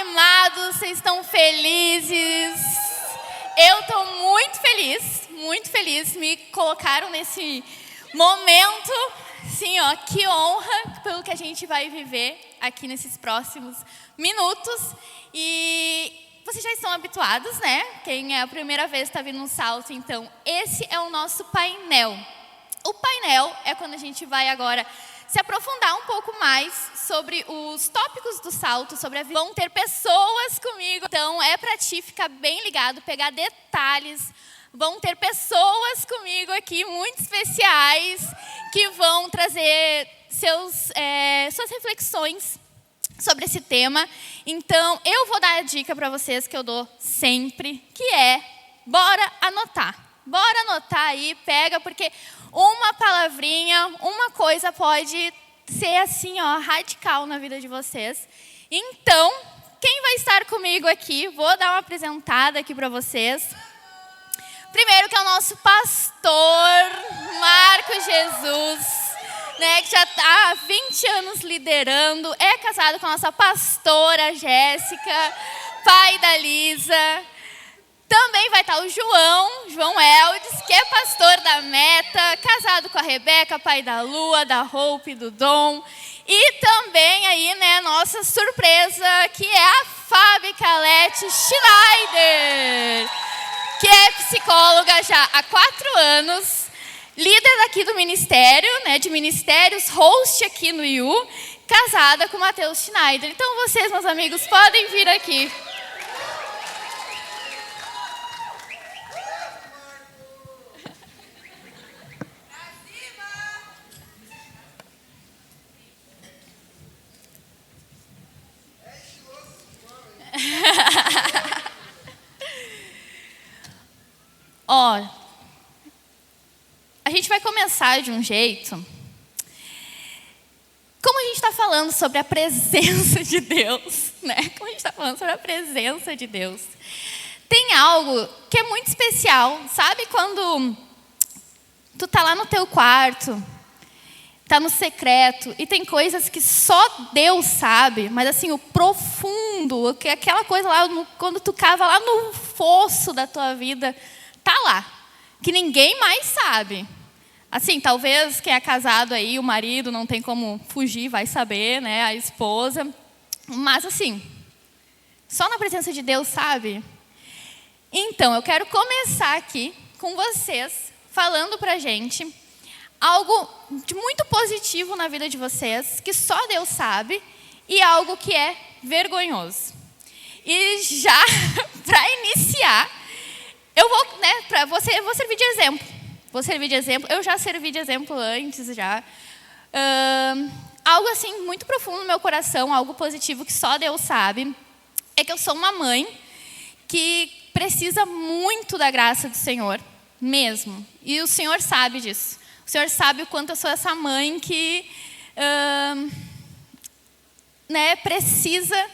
animados? Vocês estão felizes? Eu estou muito feliz. Me colocaram nesse momento. Sim, ó, que honra pelo que a gente vai viver aqui nesses próximos minutos. E vocês já estão habituados, né? Quem é a primeira vez está vindo no salto, então esse é o nosso painel. O painel é quando a gente vai agora se aprofundar um pouco mais sobre os tópicos do salto, sobre a vida. Vão ter pessoas comigo, então é para ti ficar bem ligado, pegar detalhes. Vão ter pessoas comigo aqui muito especiais que vão trazer suas reflexões sobre esse tema. Então, eu vou dar a dica para vocês que eu dou sempre, que é, bora anotar. Bora anotar aí, pega, porque uma palavrinha, uma coisa pode ser assim, ó, radical na vida de vocês. Então, quem vai estar comigo aqui, vou dar uma apresentada aqui para vocês. Primeiro que é o nosso pastor, Marcos Jesus, né, que já está há 20 anos liderando, é casado com a nossa pastora Jéssica, pai da Lisa. Também vai estar o João Eldes, que é pastor da Meta, casado com a Rebeca, pai da Lua, da Hope, do Dom. E também aí, né, nossa surpresa, que é a Fabi Calete Schneider, que é psicóloga já há 4 anos, líder aqui do ministério, né, de ministérios, host aqui no IU, casada com o Matheus Schneider. Então vocês, meus amigos, podem vir aqui. Ó, a gente vai começar de um jeito. Como a gente está falando sobre a presença de Deus, né? Como a gente está falando sobre a presença de Deus, tem algo que é muito especial, sabe? Quando tu tá lá no teu quarto, tá no secreto, e tem coisas que só Deus sabe, mas assim, o profundo, aquela coisa lá, quando tu cava lá no fosso da tua vida, tá lá, que ninguém mais sabe. Assim, talvez quem é casado aí, o marido não tem como fugir, vai saber, né, a esposa. Mas assim, só na presença de Deus sabe. Então, eu quero começar aqui com vocês, falando pra gente algo de muito positivo na vida de vocês, que só Deus sabe, e algo que é vergonhoso. E já, para iniciar, eu vou, né, vou servir de exemplo. Eu já servi de exemplo antes, já. Algo assim muito profundo no meu coração, algo positivo que só Deus sabe, é que eu sou uma mãe que precisa muito da graça do Senhor, mesmo. E o Senhor sabe disso. O Senhor sabe o quanto eu sou essa mãe que né, precisa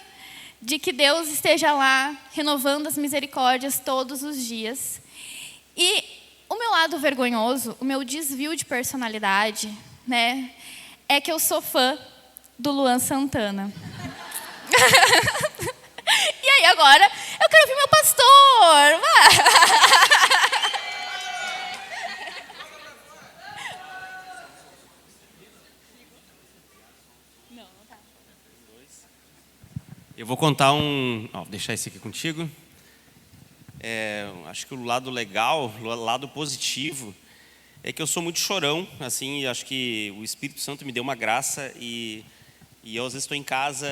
de que Deus esteja lá renovando as misericórdias todos os dias. E o meu lado vergonhoso, o meu desvio de personalidade, né, é que eu sou fã do Luan Santana. E aí agora eu quero ouvir meu pastor. Eu vou contar vou deixar esse aqui contigo. Acho que o lado legal, o lado positivo, é que eu sou muito chorão, assim, acho que o Espírito Santo me deu uma graça e eu às vezes estou em casa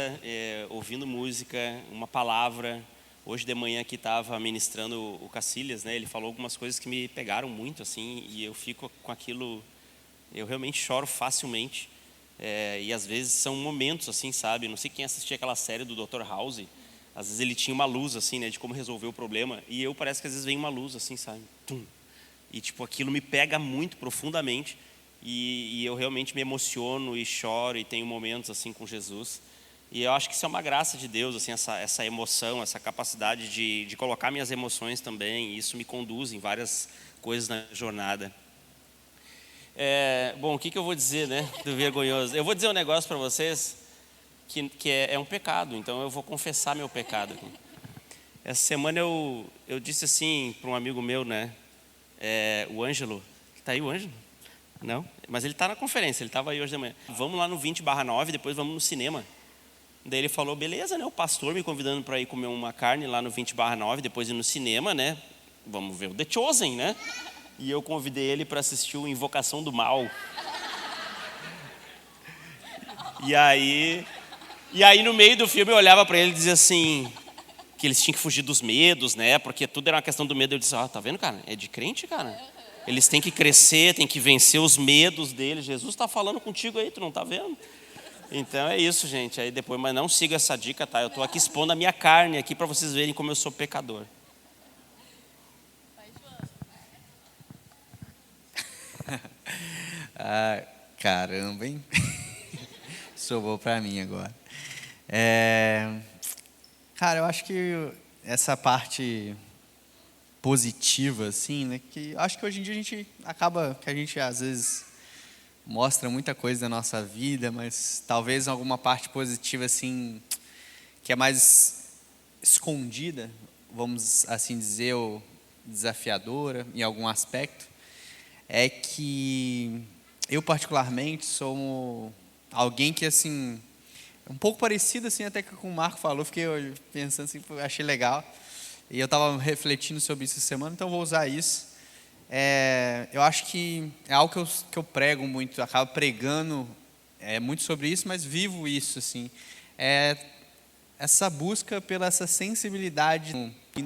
ouvindo música, uma palavra. Hoje de manhã aqui estava ministrando o Cacilhas, né? Ele falou algumas coisas que me pegaram muito, assim, e eu fico com aquilo, eu realmente choro facilmente. E às vezes são momentos assim, sabe? Não sei quem assistia aquela série do Dr. House. Às vezes ele tinha uma luz assim, né, de como resolver o problema. E eu parece que às vezes vem uma luz assim, sabe? Tum. E tipo, aquilo me pega muito profundamente. E eu realmente me emociono e choro e tenho momentos assim com Jesus. E eu acho que isso é uma graça de Deus, assim, essa emoção, essa capacidade de colocar minhas emoções também. E isso me conduz em várias coisas na jornada. Bom, o que eu vou dizer, né, do vergonhoso? Eu vou dizer um negócio para vocês. que é um pecado, então eu vou confessar meu pecado aqui. Essa semana eu disse assim para um amigo meu, né, o Ângelo, está aí o Ângelo? Não? Mas ele está na conferência, ele estava aí hoje de manhã. Vamos lá no 20/9, depois vamos no cinema. Daí ele falou, beleza, né, o pastor me convidando para ir comer uma carne lá no 20/9, depois ir no cinema, né, vamos ver o The Chosen, né? E eu convidei ele para assistir o Invocação do Mal. E aí no meio do filme eu olhava para ele e dizia assim, que eles tinham que fugir dos medos, né? Porque tudo era uma questão do medo. Eu disse, tá vendo, cara? É de crente, cara. Eles têm que crescer, têm que vencer os medos deles. Jesus está falando contigo aí, tu não tá vendo? Então é isso, gente. Aí depois, mas não siga essa dica, tá? Eu tô aqui expondo a minha carne aqui para vocês verem como eu sou pecador. Caramba, hein? Sobrou para mim agora. Cara, eu acho que essa parte positiva, assim, né? Que acho que hoje em dia a gente às vezes mostra muita coisa da nossa vida, mas talvez alguma parte positiva, assim, que é mais escondida, vamos assim dizer, ou desafiadora em algum aspecto, é que eu particularmente sou alguém que, assim, um pouco parecido, assim, até que com o Marco falou, fiquei pensando assim, achei legal, e eu estava refletindo sobre isso essa semana, então vou usar isso. Eu acho que é algo que eu prego muito, acabo pregando muito sobre isso, mas vivo isso, assim, essa busca pela essa sensibilidade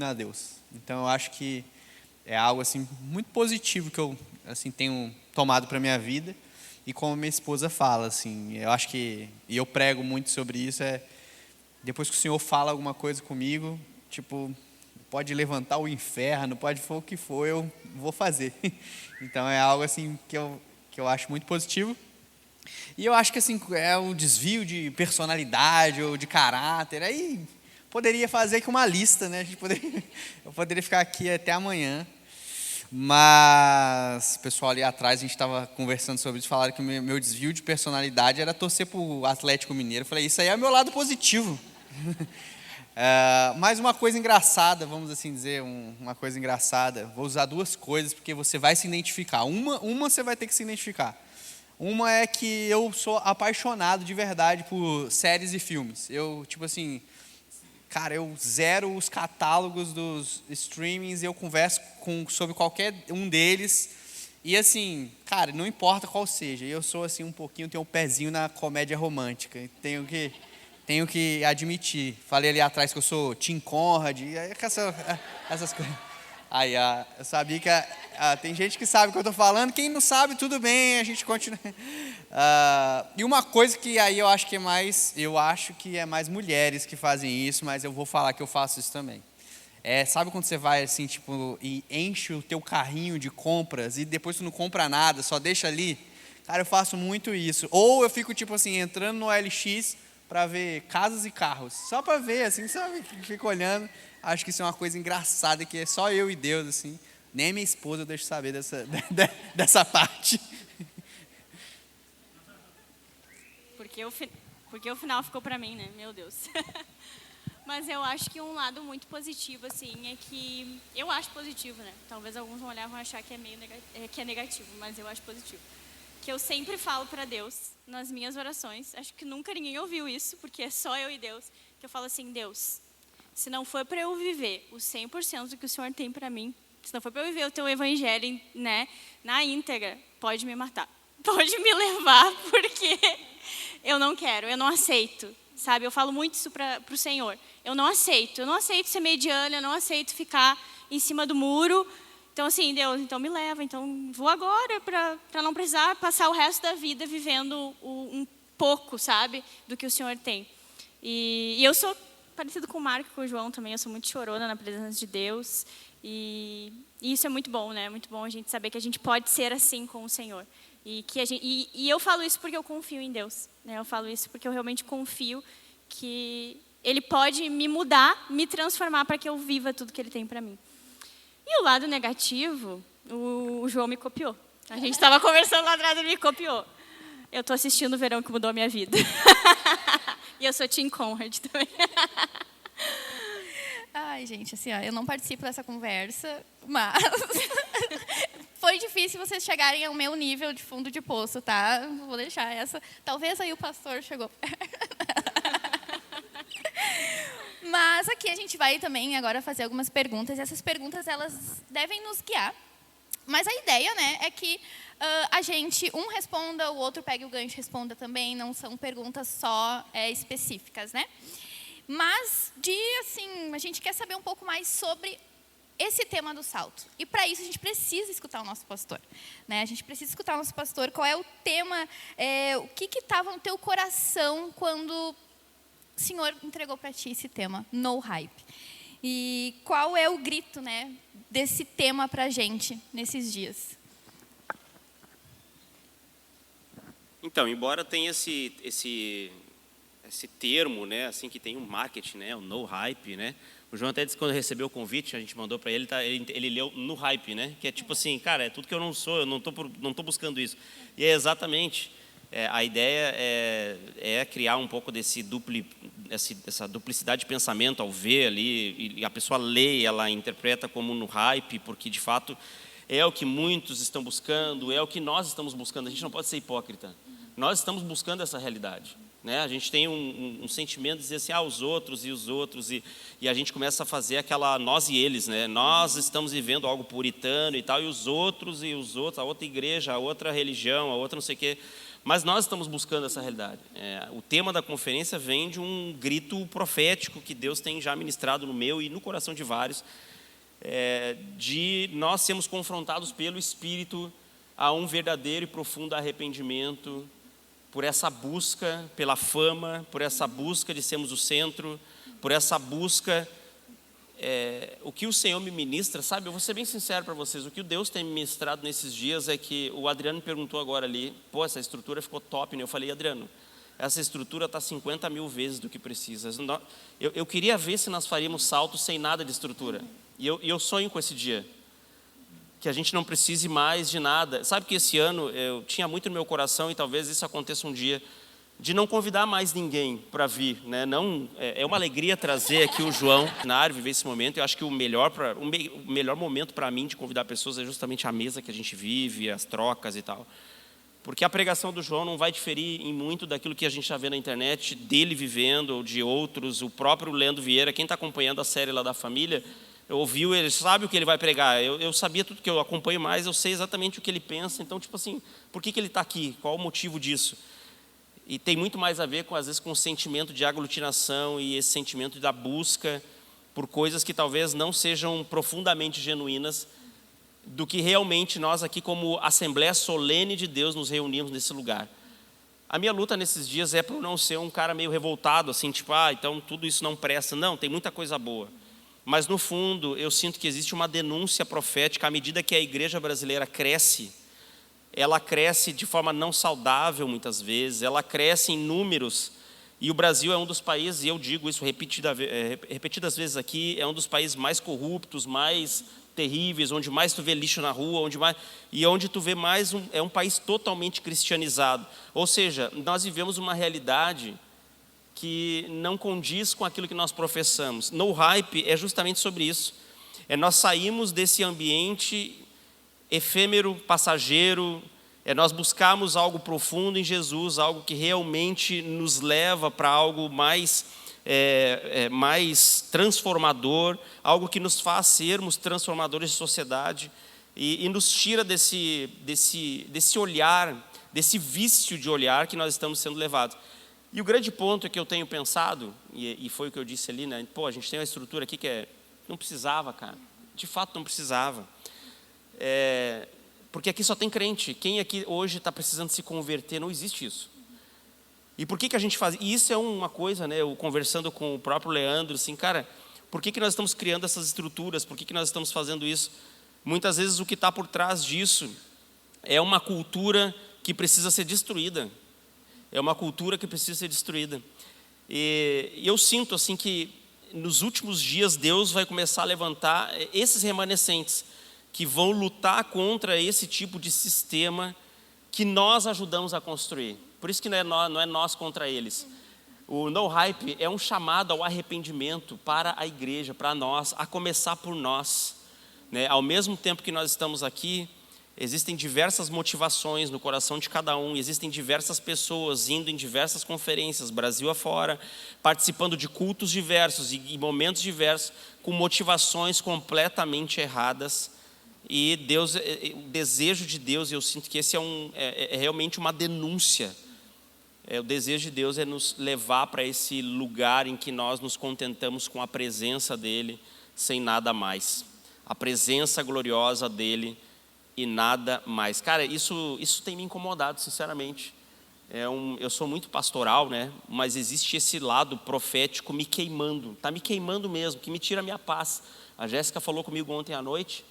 a Deus. Então eu acho que é algo assim muito positivo que eu assim tenho tomado para minha vida. E como minha esposa fala, assim, eu acho que, e eu prego muito sobre isso, depois que o Senhor fala alguma coisa comigo, tipo, pode levantar o inferno, pode for o que for, eu vou fazer. Então é algo assim que eu acho muito positivo. E eu acho que assim, é um desvio de personalidade ou de caráter, aí poderia fazer aqui uma lista, né? Eu poderia ficar aqui até amanhã. Mas o pessoal ali atrás, a gente estava conversando sobre isso, falaram que meu desvio de personalidade era torcer para o Atlético Mineiro. Eu falei, isso aí é o meu lado positivo. Mas uma coisa engraçada, vamos assim dizer, uma coisa engraçada. Vou usar duas coisas, porque você vai se identificar. Uma você vai ter que se identificar. Uma é que eu sou apaixonado de verdade por séries e filmes. Eu, tipo assim... Cara, eu zero os catálogos dos streamings e eu converso sobre qualquer um deles. E assim, cara, não importa qual seja. Eu sou assim tenho um pezinho na comédia romântica. Tenho que admitir. Falei ali atrás que eu sou Tim Conrad, essas coisas. Aí, eu sabia que tem gente que sabe o que eu estou falando. Quem não sabe, tudo bem, a gente continua. E uma coisa que aí eu acho que é mais mulheres que fazem isso, mas eu vou falar que eu faço isso também. Sabe quando você vai assim, tipo, e enche o teu carrinho de compras e depois tu não compra nada, só deixa ali? Cara, eu faço muito isso. Ou eu fico tipo assim, entrando no OLX para ver casas e carros, só para ver, assim, sabe? Fico olhando. Acho que isso é uma coisa engraçada, que é só eu e Deus, assim. Nem minha esposa eu deixo saber dessa parte. Porque o final ficou para mim, né? Meu Deus. Mas eu acho que um lado muito positivo, assim, é que... Eu acho positivo, né? Talvez alguns vão olhar e vão achar que é negativo, mas eu acho positivo. Que eu sempre falo para Deus, nas minhas orações, acho que nunca ninguém ouviu isso, porque é só eu e Deus, que eu falo assim, Deus, se não for para eu viver o 100% do que o Senhor tem para mim, se não for para eu viver o teu evangelho, né, na íntegra, pode me matar. Pode me levar, porque eu não quero, eu não aceito, sabe? Eu falo muito isso para o Senhor. Eu não aceito ser mediana, eu não aceito ficar em cima do muro. Então, assim, Deus, então me leva, então vou agora para não precisar passar o resto da vida vivendo um pouco, sabe, do que o Senhor tem. E eu sou parecido com o Marco e com o João também, eu sou muito chorona na presença de Deus. E isso é muito bom, né? Muito bom a gente saber que a gente pode ser assim com o Senhor. E eu falo isso porque eu confio em Deus, né? Eu falo isso porque eu realmente confio que Ele pode me mudar, me transformar para que eu viva tudo que Ele tem para mim. E o lado negativo, o João me copiou. A gente estava conversando lá atrás, ele me copiou. Eu estou assistindo o Verão que Mudou a Minha Vida. E eu sou Team Conrad também. Ai, gente, assim, ó, eu não participo dessa conversa, mas foi difícil vocês chegarem ao meu nível de fundo de poço, tá? Vou deixar essa. Talvez aí o pastor chegou. Mas aqui a gente vai também agora fazer algumas perguntas. E essas perguntas, elas devem nos guiar. Mas a ideia, né, é que a gente, um responda, o outro pegue o gancho e responda também. Não são perguntas só específicas, né? Mas, assim, a gente quer saber um pouco mais sobre esse tema do salto. E para isso a gente precisa escutar o nosso pastor, né? A gente precisa escutar o nosso pastor. Qual é o tema, o que estava no teu coração quando o Senhor entregou para ti esse tema, no hype? E qual é o grito, né, desse tema para a gente nesses dias? Então, embora tenha esse termo, né, assim, que tem um marketing, né, o no hype, né? O João até disse que quando recebeu o convite, a gente mandou para ele, ele leu no hype, né? Que é tipo assim, cara, é tudo que eu não sou, eu não tô buscando isso. E é exatamente, a ideia é criar um pouco essa duplicidade de pensamento ao ver ali, e a pessoa lê, ela interpreta como no hype, porque de fato é o que muitos estão buscando, é o que nós estamos buscando. A gente não pode ser hipócrita. Nós estamos buscando essa realidade, né? A gente tem um sentimento de dizer assim, os outros, e a gente começa a fazer aquela nós e eles, né? Nós estamos vivendo algo puritano e tal, e os outros, a outra igreja, a outra religião, a outra não sei o quê. Mas nós estamos buscando essa realidade. O tema da conferência vem de um grito profético que Deus tem já ministrado no meu e no coração de vários, de nós sermos confrontados pelo Espírito a um verdadeiro e profundo arrependimento, por essa busca pela fama, por essa busca de sermos o centro, por essa busca, o que o Senhor me ministra, sabe? Eu vou ser bem sincero para vocês, o que o Deus tem me ministrado nesses dias é que o Adriano me perguntou agora ali, essa estrutura ficou top, né? Eu falei, Adriano, essa estrutura está 50 mil vezes do que precisa. Eu queria ver se nós faríamos saltos sem nada de estrutura, e eu sonho com esse dia, que a gente não precise mais de nada. Sabe que esse ano eu tinha muito no meu coração, e talvez isso aconteça um dia, de não convidar mais ninguém para vir, né? Não, é uma alegria trazer aqui o João na área, viver esse momento. Eu acho que o melhor momento para mim de convidar pessoas é justamente a mesa que a gente vive, as trocas e tal. Porque a pregação do João não vai diferir em muito daquilo que a gente já vê na internet, dele vivendo, ou de outros. O próprio Leandro Vieira, quem está acompanhando a série lá da família, ouviu, ele sabe o que ele vai pregar. Eu sabia tudo, que eu acompanho mais, eu sei exatamente o que ele pensa. Então, tipo assim, por que ele está aqui? Qual o motivo disso? E tem muito mais a ver, às vezes, com o sentimento de aglutinação e esse sentimento da busca por coisas que talvez não sejam profundamente genuínas, do que realmente nós aqui, como Assembleia Solene de Deus, nos reunimos nesse lugar. A minha luta nesses dias é por não ser um cara meio revoltado, assim, tipo, então tudo isso não presta. Não, tem muita coisa boa. Mas, no fundo, eu sinto que existe uma denúncia profética. À medida que a igreja brasileira cresce, ela cresce de forma não saudável, muitas vezes, ela cresce em números, e o Brasil é um dos países, e eu digo isso repetidas vezes aqui, é um dos países mais corruptos, mais terríveis, onde mais tu vê lixo na rua, onde tu vê mais, é um país totalmente cristianizado. Ou seja, nós vivemos uma realidade que não condiz com aquilo que nós professamos. No hype é justamente sobre isso. Nós saímos desse ambiente efêmero, passageiro, nós buscamos algo profundo em Jesus, algo que realmente nos leva para algo mais transformador, algo que nos faz sermos transformadores de sociedade e nos tira desse olhar, desse vício de olhar que nós estamos sendo levados. E o grande ponto que eu tenho pensado, e foi o que eu disse ali, né? A gente tem uma estrutura aqui que não precisava, cara. De fato, não precisava. Porque aqui só tem crente. Quem aqui hoje está precisando se converter? Não existe isso. E por que a gente faz? E isso é uma coisa, né? Eu conversando com o próprio Leandro, assim, cara, por que nós estamos criando essas estruturas? Por que nós estamos fazendo isso? Muitas vezes o que está por trás disso é uma cultura que precisa ser destruída. É uma cultura que precisa ser destruída. E eu sinto assim que nos últimos dias Deus vai começar a levantar esses remanescentes que vão lutar contra esse tipo de sistema que nós ajudamos a construir. Por isso que não é nós contra eles. O No Hype é um chamado ao arrependimento para a igreja, para nós, a começar por nós, né? Ao mesmo tempo que nós estamos aqui, existem diversas motivações no coração de cada um, existem diversas pessoas indo em diversas conferências, Brasil afora, participando de cultos diversos e momentos diversos, com motivações completamente erradas. E Deus, o desejo de Deus, eu sinto que esse é realmente uma denúncia. O desejo de Deus é nos levar para esse lugar em que nós nos contentamos com a presença dEle, sem nada mais. A presença gloriosa dEle e nada mais. Cara, isso tem me incomodado, sinceramente. Eu sou muito pastoral, né? Mas existe esse lado profético me queimando. Está me queimando mesmo, que me tira a minha paz. A Jéssica falou comigo ontem à noite,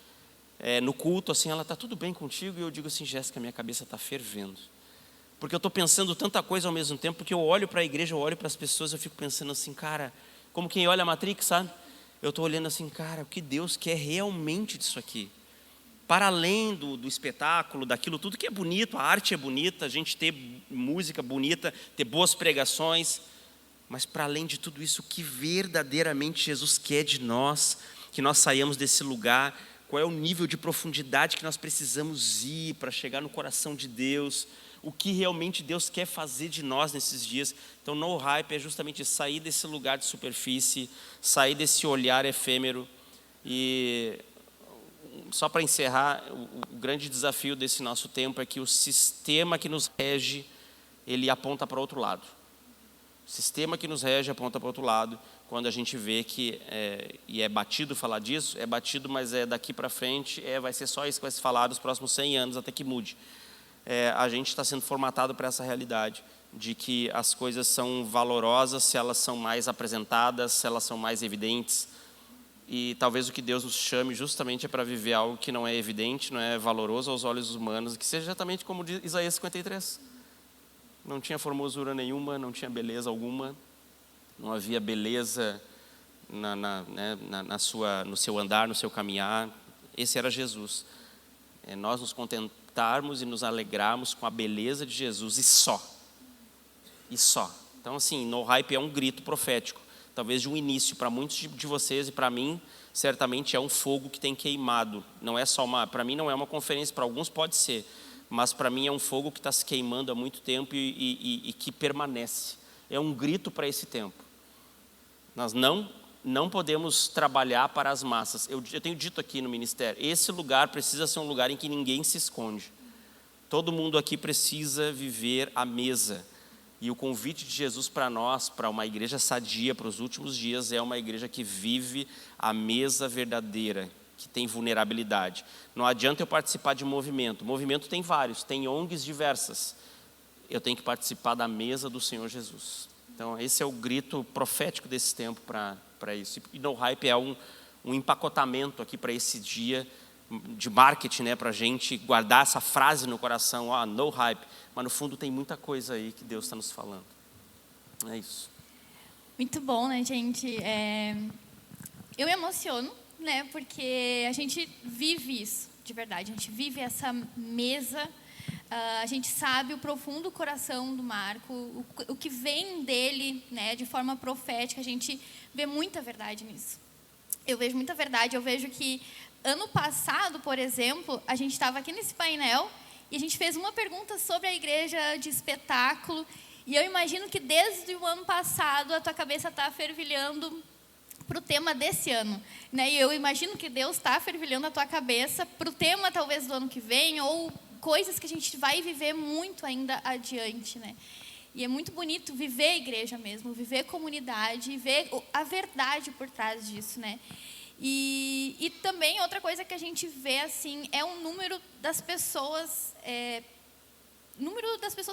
no culto, assim, ela, está tudo bem contigo? E eu digo assim, Jéssica, minha cabeça está fervendo. Porque eu estou pensando tanta coisa ao mesmo tempo, porque eu olho para a igreja, eu olho para as pessoas, eu fico pensando assim, cara, como quem olha a Matrix, sabe? Eu estou olhando assim, cara, o que Deus quer realmente disso aqui? Para além do espetáculo, daquilo tudo que é bonito, a arte é bonita, a gente ter música bonita, ter boas pregações, mas para além de tudo isso, o que verdadeiramente Jesus quer de nós, que nós saiamos desse lugar, qual é o nível de profundidade que nós precisamos ir para chegar no coração de Deus, o que realmente Deus quer fazer de nós nesses dias. Então, No Hype é justamente sair desse lugar de superfície, sair desse olhar efêmero. E só para encerrar, o grande desafio desse nosso tempo é que o sistema que nos rege, ele aponta para outro lado. O sistema que nos rege aponta para outro lado, quando a gente vê que, e é batido falar disso, é batido, mas daqui para frente, vai ser só isso que vai se falar nos próximos 100 anos, até que mude. A gente está sendo formatado para essa realidade, de que as coisas são valorosas se elas são mais apresentadas, se elas são mais evidentes. E talvez o que Deus nos chame justamente é para viver algo que não é evidente, não é valoroso aos olhos humanos, que seja exatamente como diz Isaías 53. Não tinha formosura nenhuma, não tinha beleza alguma, não havia beleza no seu andar, no seu caminhar. Esse era Jesus. Nós nos contentarmos e nos alegrarmos com a beleza de Jesus e só. E só. Então, assim, No Hype é um grito profético, talvez de um início. Para muitos de vocês e para mim, certamente é um fogo que tem queimado. Não é só para mim não é uma conferência, para alguns pode ser, mas para mim é um fogo que está se queimando há muito tempo e que permanece. É um grito para esse tempo. Nós não podemos trabalhar para as massas. Eu tenho dito aqui no ministério, esse lugar precisa ser um lugar em que ninguém se esconde. Todo mundo aqui precisa viver à mesa. E o convite de Jesus para nós, para uma igreja sadia para os últimos dias, é uma igreja que vive a mesa verdadeira, que tem vulnerabilidade. Não adianta eu participar de movimento. Movimento tem vários, tem ONGs diversas. Eu tenho que participar da mesa do Senhor Jesus. Então, esse é o grito profético desse tempo para isso. E No Hype é um empacotamento aqui para esse dia de marketing, né, para a gente guardar essa frase no coração, No Hype. Mas no fundo tem muita coisa aí que Deus está nos falando. É isso. Muito bom, né, gente? Eu me emociono, né, porque a gente vive isso, de verdade. A gente vive essa mesa. A gente sabe o profundo coração do Marco, o que vem dele, né, de forma profética. A gente vê muita verdade nisso. Eu vejo muita verdade. Eu vejo que ano passado, por exemplo, a gente estava aqui nesse painel e a gente fez uma pergunta sobre a igreja de espetáculo. E eu imagino que desde o ano passado a tua cabeça está fervilhando para o tema desse ano, né? E eu imagino que Deus está fervilhando a tua cabeça para o tema talvez do ano que vem, ou coisas que a gente vai viver muito ainda adiante, né? E é muito bonito viver a igreja mesmo, viver comunidade, ver a verdade por trás disso, né? E também outra coisa que a gente vê assim é o número das pessoas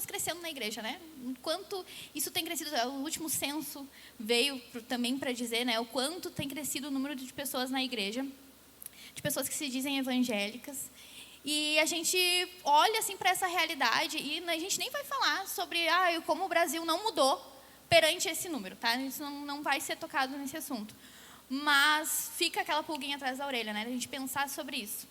crescendo na igreja, né? Enquanto isso tem crescido, o último censo veio também para dizer, né, o quanto tem crescido o número de pessoas na igreja, de pessoas que se dizem evangélicas. E a gente olha assim para essa realidade e a gente nem vai falar sobre como o Brasil não mudou perante esse número, tá? Isso não vai ser tocado nesse assunto. Mas fica aquela pulguinha atrás da orelha, né? A gente pensar sobre isso.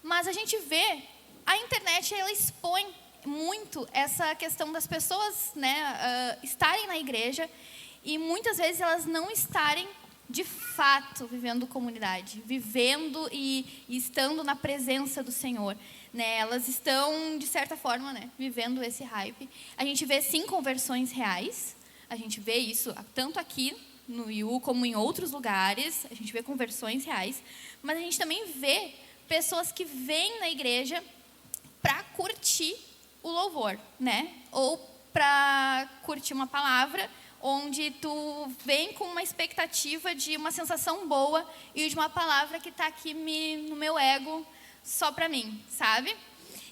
Mas a gente vê, a internet ela expõe muito essa questão das pessoas, né, estarem na igreja e muitas vezes elas não estarem de fato vivendo comunidade, vivendo e estando na presença do Senhor, né? Elas estão, de certa forma, né, vivendo esse hype. A gente vê, sim, conversões reais. A gente vê isso tanto aqui no IU como em outros lugares. A gente vê conversões reais. Mas a gente também vê pessoas que vêm na igreja para curtir o louvor, né? Ou para curtir uma palavra onde tu vem com uma expectativa de uma sensação boa e de uma palavra que está aqui no meu ego só para mim, sabe?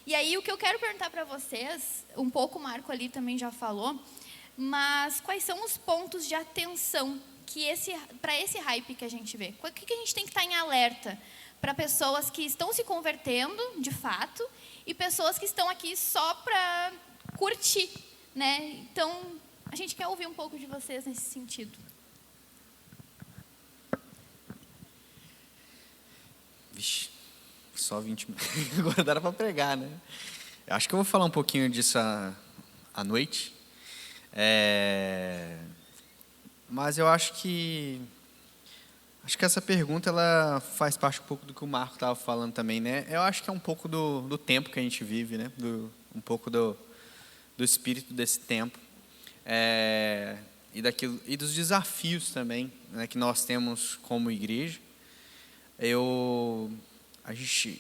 E aí o que eu quero perguntar para vocês, um pouco o Marco ali também já falou, mas quais são os pontos de atenção que para esse hype que a gente vê? O que a gente tem que estar em alerta para pessoas que estão se convertendo, de fato, e pessoas que estão aqui só para curtir, né? Então, a gente quer ouvir um pouco de vocês nesse sentido. Vixe, só 20 minutos. Agora dá para pregar, né? Eu acho que eu vou falar um pouquinho disso à noite. Mas eu acho que essa pergunta ela faz parte um pouco do que o Marco estava falando também, né? Eu acho que é um pouco do tempo que a gente vive, né? Um pouco do espírito desse tempo. E dos desafios também, né, que nós temos como igreja.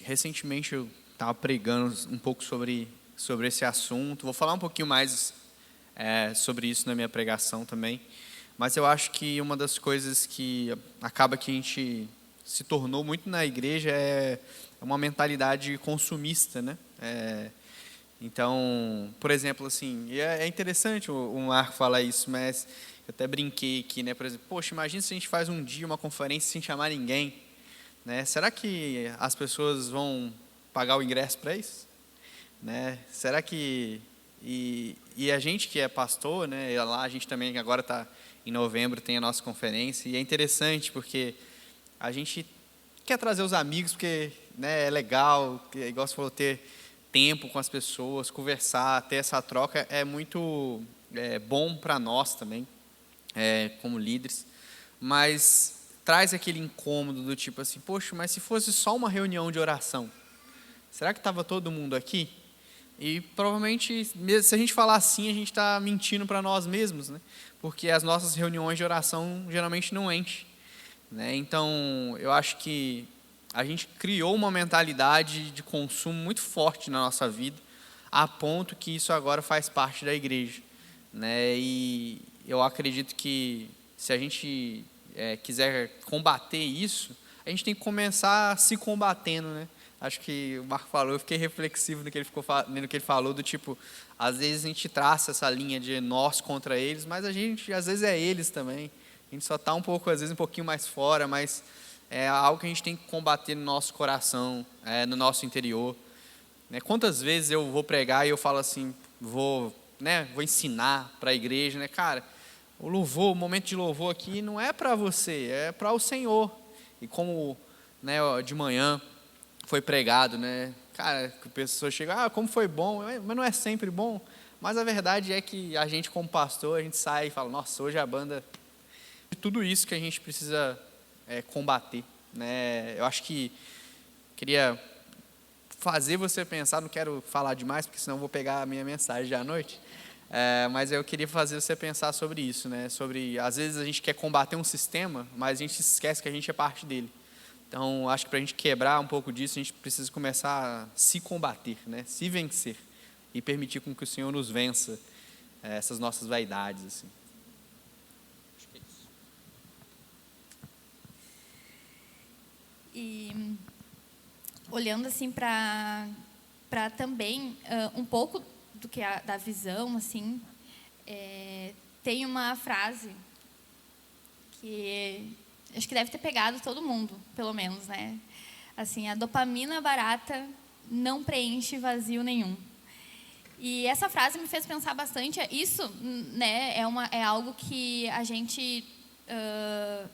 Recentemente eu estava pregando um pouco sobre esse assunto. Vou falar um pouquinho mais sobre isso na minha pregação também. Mas eu acho que uma das coisas que acaba que a gente se tornou muito na igreja é uma mentalidade consumista, né? Então, por exemplo, assim, é interessante o Marco falar isso, mas eu até brinquei aqui, né? Por exemplo, poxa, imagina se a gente faz um dia uma conferência sem chamar ninguém, né? Será que as pessoas vão pagar o ingresso para isso? Né? Será que... E a gente que é pastor, né? E lá a gente também agora está em novembro, tem a nossa conferência, e é interessante porque a gente quer trazer os amigos, porque, né, é legal, igual você falou, ter tempo com as pessoas, conversar, ter essa troca é muito bom para nós também, como líderes, mas traz aquele incômodo do tipo assim, poxa, mas se fosse só uma reunião de oração, será que estava todo mundo aqui? E provavelmente, se a gente falar assim, a gente está mentindo para nós mesmos, né? Porque as nossas reuniões de oração geralmente não enchem, né? Então, eu acho que a gente criou uma mentalidade de consumo muito forte na nossa vida, a ponto que isso agora faz parte da igreja, né? E eu acredito que se a gente quiser combater isso, a gente tem que começar se combatendo, né? Acho que o Marco falou, eu fiquei reflexivo no que ele falou, do tipo, às vezes a gente traça essa linha de nós contra eles, mas a gente, às vezes, é eles também. A gente só está às vezes, um pouquinho mais fora, mas é algo que a gente tem que combater no nosso coração, no nosso interior. Né? Quantas vezes eu vou pregar e eu falo assim, vou ensinar para a igreja, né? Cara, o momento de louvor aqui não é para você, é para o Senhor. E como, né, de manhã foi pregado, né? Cara, que a pessoa chega, como foi bom, mas não é sempre bom. Mas a verdade é que a gente, como pastor, a gente sai e fala, nossa, hoje a banda... Tudo isso que a gente precisa combater, né? Eu acho que queria fazer você pensar, não quero falar demais, porque senão eu vou pegar a minha mensagem à noite, mas eu queria fazer você pensar sobre isso, né? Sobre, às vezes a gente quer combater um sistema, mas a gente esquece que a gente é parte dele. Então, acho que para a gente quebrar um pouco disso, a gente precisa começar a se combater, né? Se vencer e permitir com que o Senhor nos vença essas nossas vaidades, assim. Acho que é isso. E olhando assim para também um pouco do que da visão, assim, tem uma frase que acho que deve ter pegado todo mundo, pelo menos, né? Assim, a dopamina barata não preenche vazio nenhum. E essa frase me fez pensar bastante. Isso, né, é algo que a gente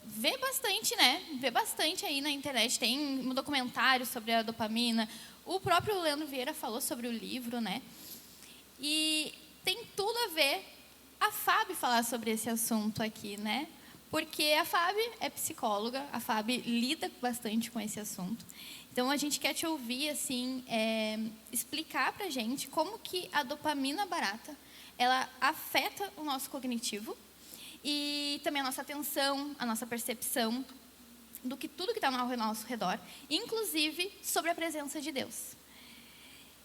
vê bastante, né? Vê bastante aí na internet. Tem um documentário sobre a dopamina. O próprio Leandro Vieira falou sobre o livro, né? E tem tudo a ver a Fábio falar sobre esse assunto aqui, né? Porque a Fábio é psicóloga, a Fábio lida bastante com esse assunto. Então, a gente quer te ouvir, assim, explicar pra gente como que a dopamina barata, ela afeta o nosso cognitivo e também a nossa atenção, a nossa percepção do que tudo que está ao nosso redor, inclusive sobre a presença de Deus.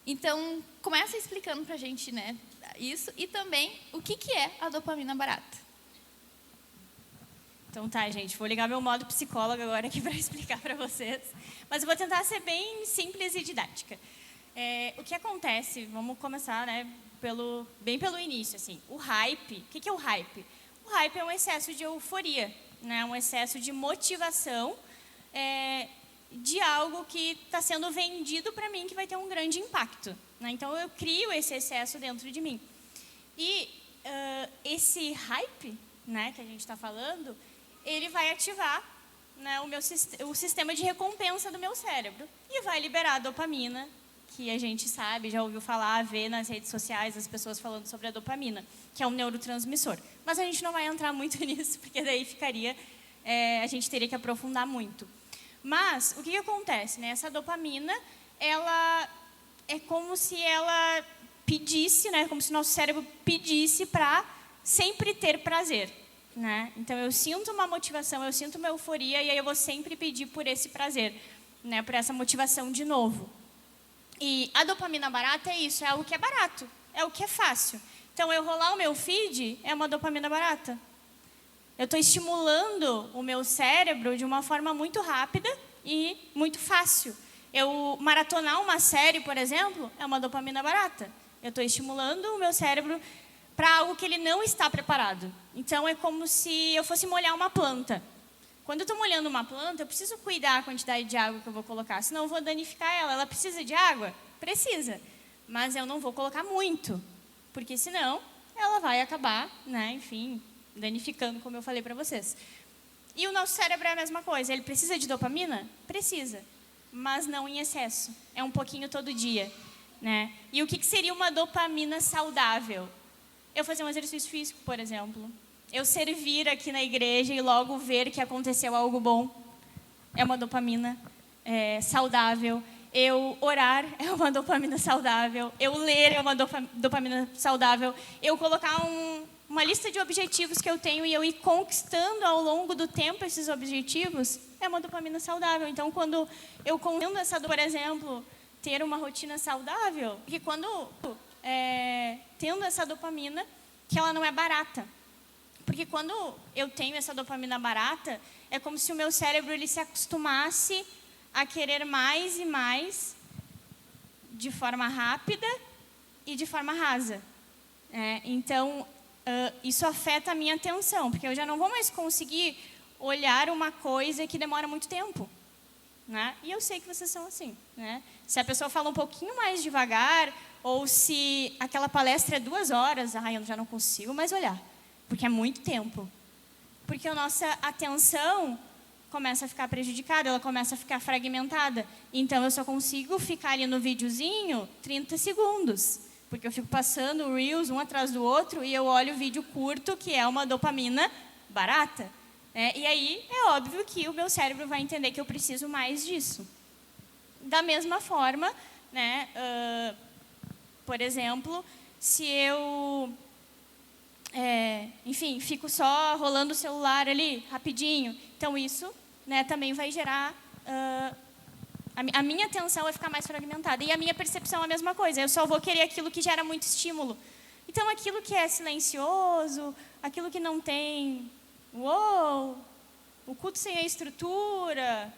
Então, começa explicando pra gente, né, isso e também o que é a dopamina barata. Então tá, gente, vou ligar meu modo psicóloga agora aqui para explicar para vocês. Mas eu vou tentar ser bem simples e didática. O que acontece, vamos começar, né, bem pelo início, assim. O hype, o que é o hype? O hype é um excesso de euforia, né, um excesso de motivação de algo que está sendo vendido para mim que vai ter um grande impacto, né? Então, eu crio esse excesso dentro de mim. E esse hype, né, que a gente está falando, ele vai ativar, né, o sistema de recompensa do meu cérebro e vai liberar a dopamina, que a gente sabe, já ouviu falar, vê nas redes sociais as pessoas falando sobre a dopamina, que é um neurotransmissor. Mas a gente não vai entrar muito nisso, porque daí a gente teria que aprofundar muito. Mas o que acontece, né? Essa dopamina, ela é como se ela pedisse, né, como se o nosso cérebro pedisse para sempre ter prazer, né? Então, eu sinto uma motivação, eu sinto uma euforia, e aí eu vou sempre pedir por esse prazer, né, por essa motivação de novo. E a dopamina barata é isso, é algo que é barato, é o que é fácil. Então, eu rolar o meu feed é uma dopamina barata. Eu estou estimulando o meu cérebro de uma forma muito rápida e muito fácil. Eu maratonar uma série, por exemplo, é uma dopamina barata. Eu estou estimulando o meu cérebro para algo que ele não está preparado. Então, é como se eu fosse molhar uma planta. Quando eu estou molhando uma planta, eu preciso cuidar a quantidade de água que eu vou colocar, senão eu vou danificar ela. Ela precisa de água? Precisa. Mas eu não vou colocar muito, porque senão ela vai acabar, né, enfim, danificando, como eu falei para vocês. E o nosso cérebro é a mesma coisa. Ele precisa de dopamina? Precisa, mas não em excesso. É um pouquinho todo dia, né? E o que seria uma dopamina saudável? Eu fazer um exercício físico, por exemplo. Eu servir aqui na igreja e logo ver que aconteceu algo bom. É uma dopamina saudável. Eu orar é uma dopamina saudável. Eu ler é uma dopamina saudável. Eu colocar uma lista de objetivos que eu tenho e eu ir conquistando ao longo do tempo esses objetivos é uma dopamina saudável. Então, quando eu contendo essa, por exemplo, ter uma rotina saudável, porque quando tendo essa dopamina, que ela não é barata. Porque quando eu tenho essa dopamina barata, é como se o meu cérebro ele se acostumasse a querer mais e mais de forma rápida e de forma rasa. Então, isso afeta a minha atenção, porque eu já não vou mais conseguir olhar uma coisa que demora muito tempo, né? E eu sei que vocês são assim, né? Se a pessoa fala um pouquinho mais devagar, ou se aquela palestra é 2 horas, eu já não consigo mais olhar, porque é muito tempo. Porque a nossa atenção começa a ficar prejudicada, ela começa a ficar fragmentada. Então, eu só consigo ficar ali no videozinho 30 segundos. Porque eu fico passando o Reels um atrás do outro e eu olho o vídeo curto, que é uma dopamina barata. E aí, é óbvio que o meu cérebro vai entender que eu preciso mais disso. Da mesma forma, né, por exemplo, se eu, enfim, fico só rolando o celular ali, rapidinho, então isso, né, também vai gerar... A minha atenção vai ficar mais fragmentada. E a minha percepção é a mesma coisa. Eu só vou querer aquilo que gera muito estímulo. Então, aquilo que é silencioso, aquilo que não tem... o culto sem a estrutura,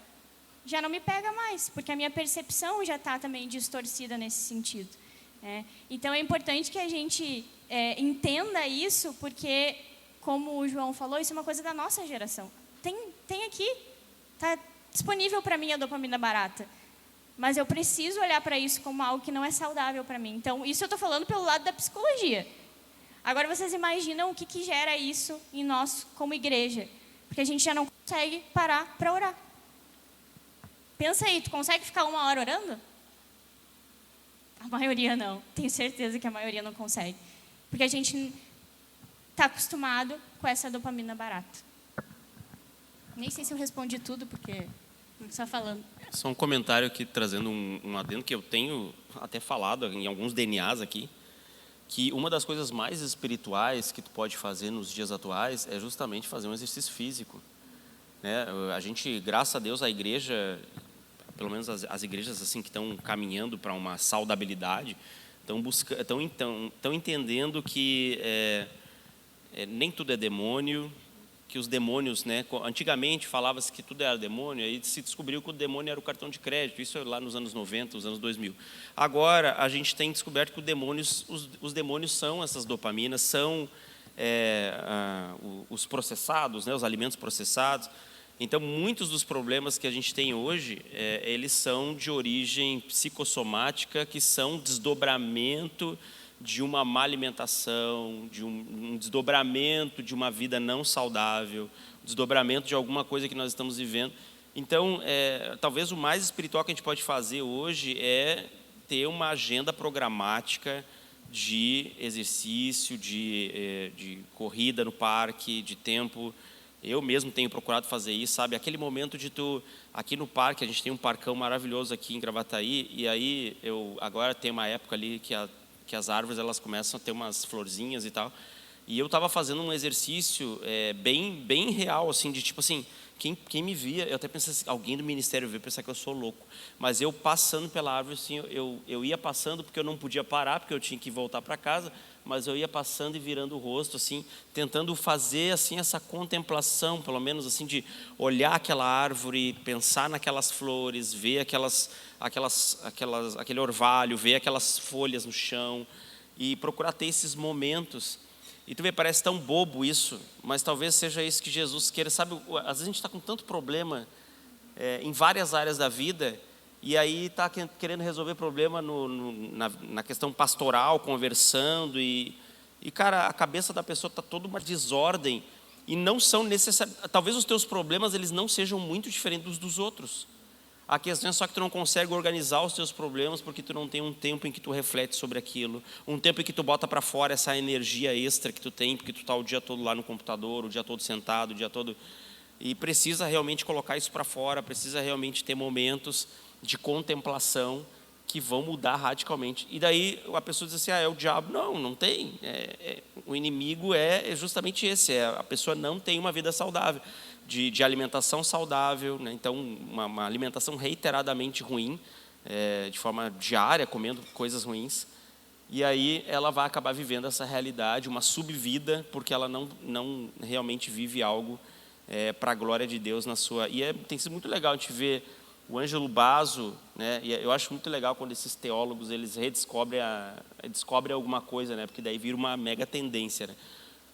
já não me pega mais, porque a minha percepção já está também distorcida nesse sentido. Então, é importante que a gente entenda isso, porque, como o João falou, isso é uma coisa da nossa geração. Tem aqui, está disponível para mim a dopamina barata, mas eu preciso olhar para isso como algo que não é saudável para mim. Então, isso eu estou falando pelo lado da psicologia. Agora, vocês imaginam o que gera isso em nós como igreja? Porque a gente já não consegue parar para orar. Pensa aí, tu consegue ficar 1 hora orando? A maioria não. Tenho certeza que a maioria não consegue. Porque a gente está acostumado com essa dopamina barata. Nem sei se eu respondi tudo, porque não só falando. Só um comentário aqui, trazendo um adendo que eu tenho até falado em alguns DNAs aqui, que uma das coisas mais espirituais que tu pode fazer nos dias atuais é justamente fazer um exercício físico, né? A gente, graças a Deus, a igreja, pelo menos as igrejas assim que estão caminhando para uma saudabilidade, estão entendendo que nem tudo é demônio, que os demônios, né? Antigamente falava-se que tudo era demônio, aí se descobriu que o demônio era o cartão de crédito, isso lá nos anos 90, nos anos 2000. Agora, a gente tem descoberto que os demônios são essas dopaminas, são os processados, né? Os alimentos processados. Então, muitos dos problemas que a gente tem hoje, eles são de origem psicossomática, que são desdobramento de uma má alimentação, de um desdobramento de uma vida não saudável, desdobramento de alguma coisa que nós estamos vivendo. Então, talvez o mais espiritual que a gente pode fazer hoje é ter uma agenda programática de exercício, de corrida no parque, de tempo. Eu mesmo tenho procurado fazer isso, sabe? Aquele momento de aqui no parque, a gente tem um parcão maravilhoso aqui em Gravataí, e aí agora tem uma época ali que as árvores elas começam a ter umas florzinhas e tal. E eu estava fazendo um exercício bem real, assim, de tipo assim, quem me via, eu até pensei assim, alguém do ministério veio pensar que eu sou louco. Mas eu passando pela árvore, assim, eu ia passando porque eu não podia parar, porque eu tinha que voltar para casa, mas eu ia passando e virando o rosto, assim, tentando fazer assim essa contemplação, pelo menos assim, de olhar aquela árvore, pensar naquelas flores, ver aquele orvalho, ver aquelas folhas no chão e procurar ter esses momentos. E tu vê, parece tão bobo isso, mas talvez seja isso que Jesus queira. Sabe, às vezes a gente está com tanto problema em várias áreas da vida, e aí está querendo resolver problema na questão pastoral, conversando, e cara, a cabeça da pessoa está toda uma desordem, e não são necessários. Talvez os teus problemas eles não sejam muito diferentes dos outros. A questão é só que tu não consegue organizar os teus problemas porque tu não tem um tempo em que tu reflete sobre aquilo, um tempo em que tu bota para fora essa energia extra que tu tem, porque tu está o dia todo lá no computador, o dia todo sentado, o dia todo... E precisa realmente colocar isso para fora, precisa realmente ter momentos de contemplação que vão mudar radicalmente. E daí a pessoa diz assim, é o diabo. Não tem. O inimigo é justamente esse, a pessoa não tem uma vida saudável. De alimentação saudável, né? Então uma alimentação reiteradamente ruim, de forma diária, comendo coisas ruins, e aí ela vai acabar vivendo essa realidade, uma subvida, porque ela não realmente vive algo para a glória de Deus na sua... E tem sido muito legal a gente ver o Ângelo Basso, né? E eu acho muito legal quando esses teólogos eles descobrem alguma coisa, né? Porque daí vira uma mega tendência, né?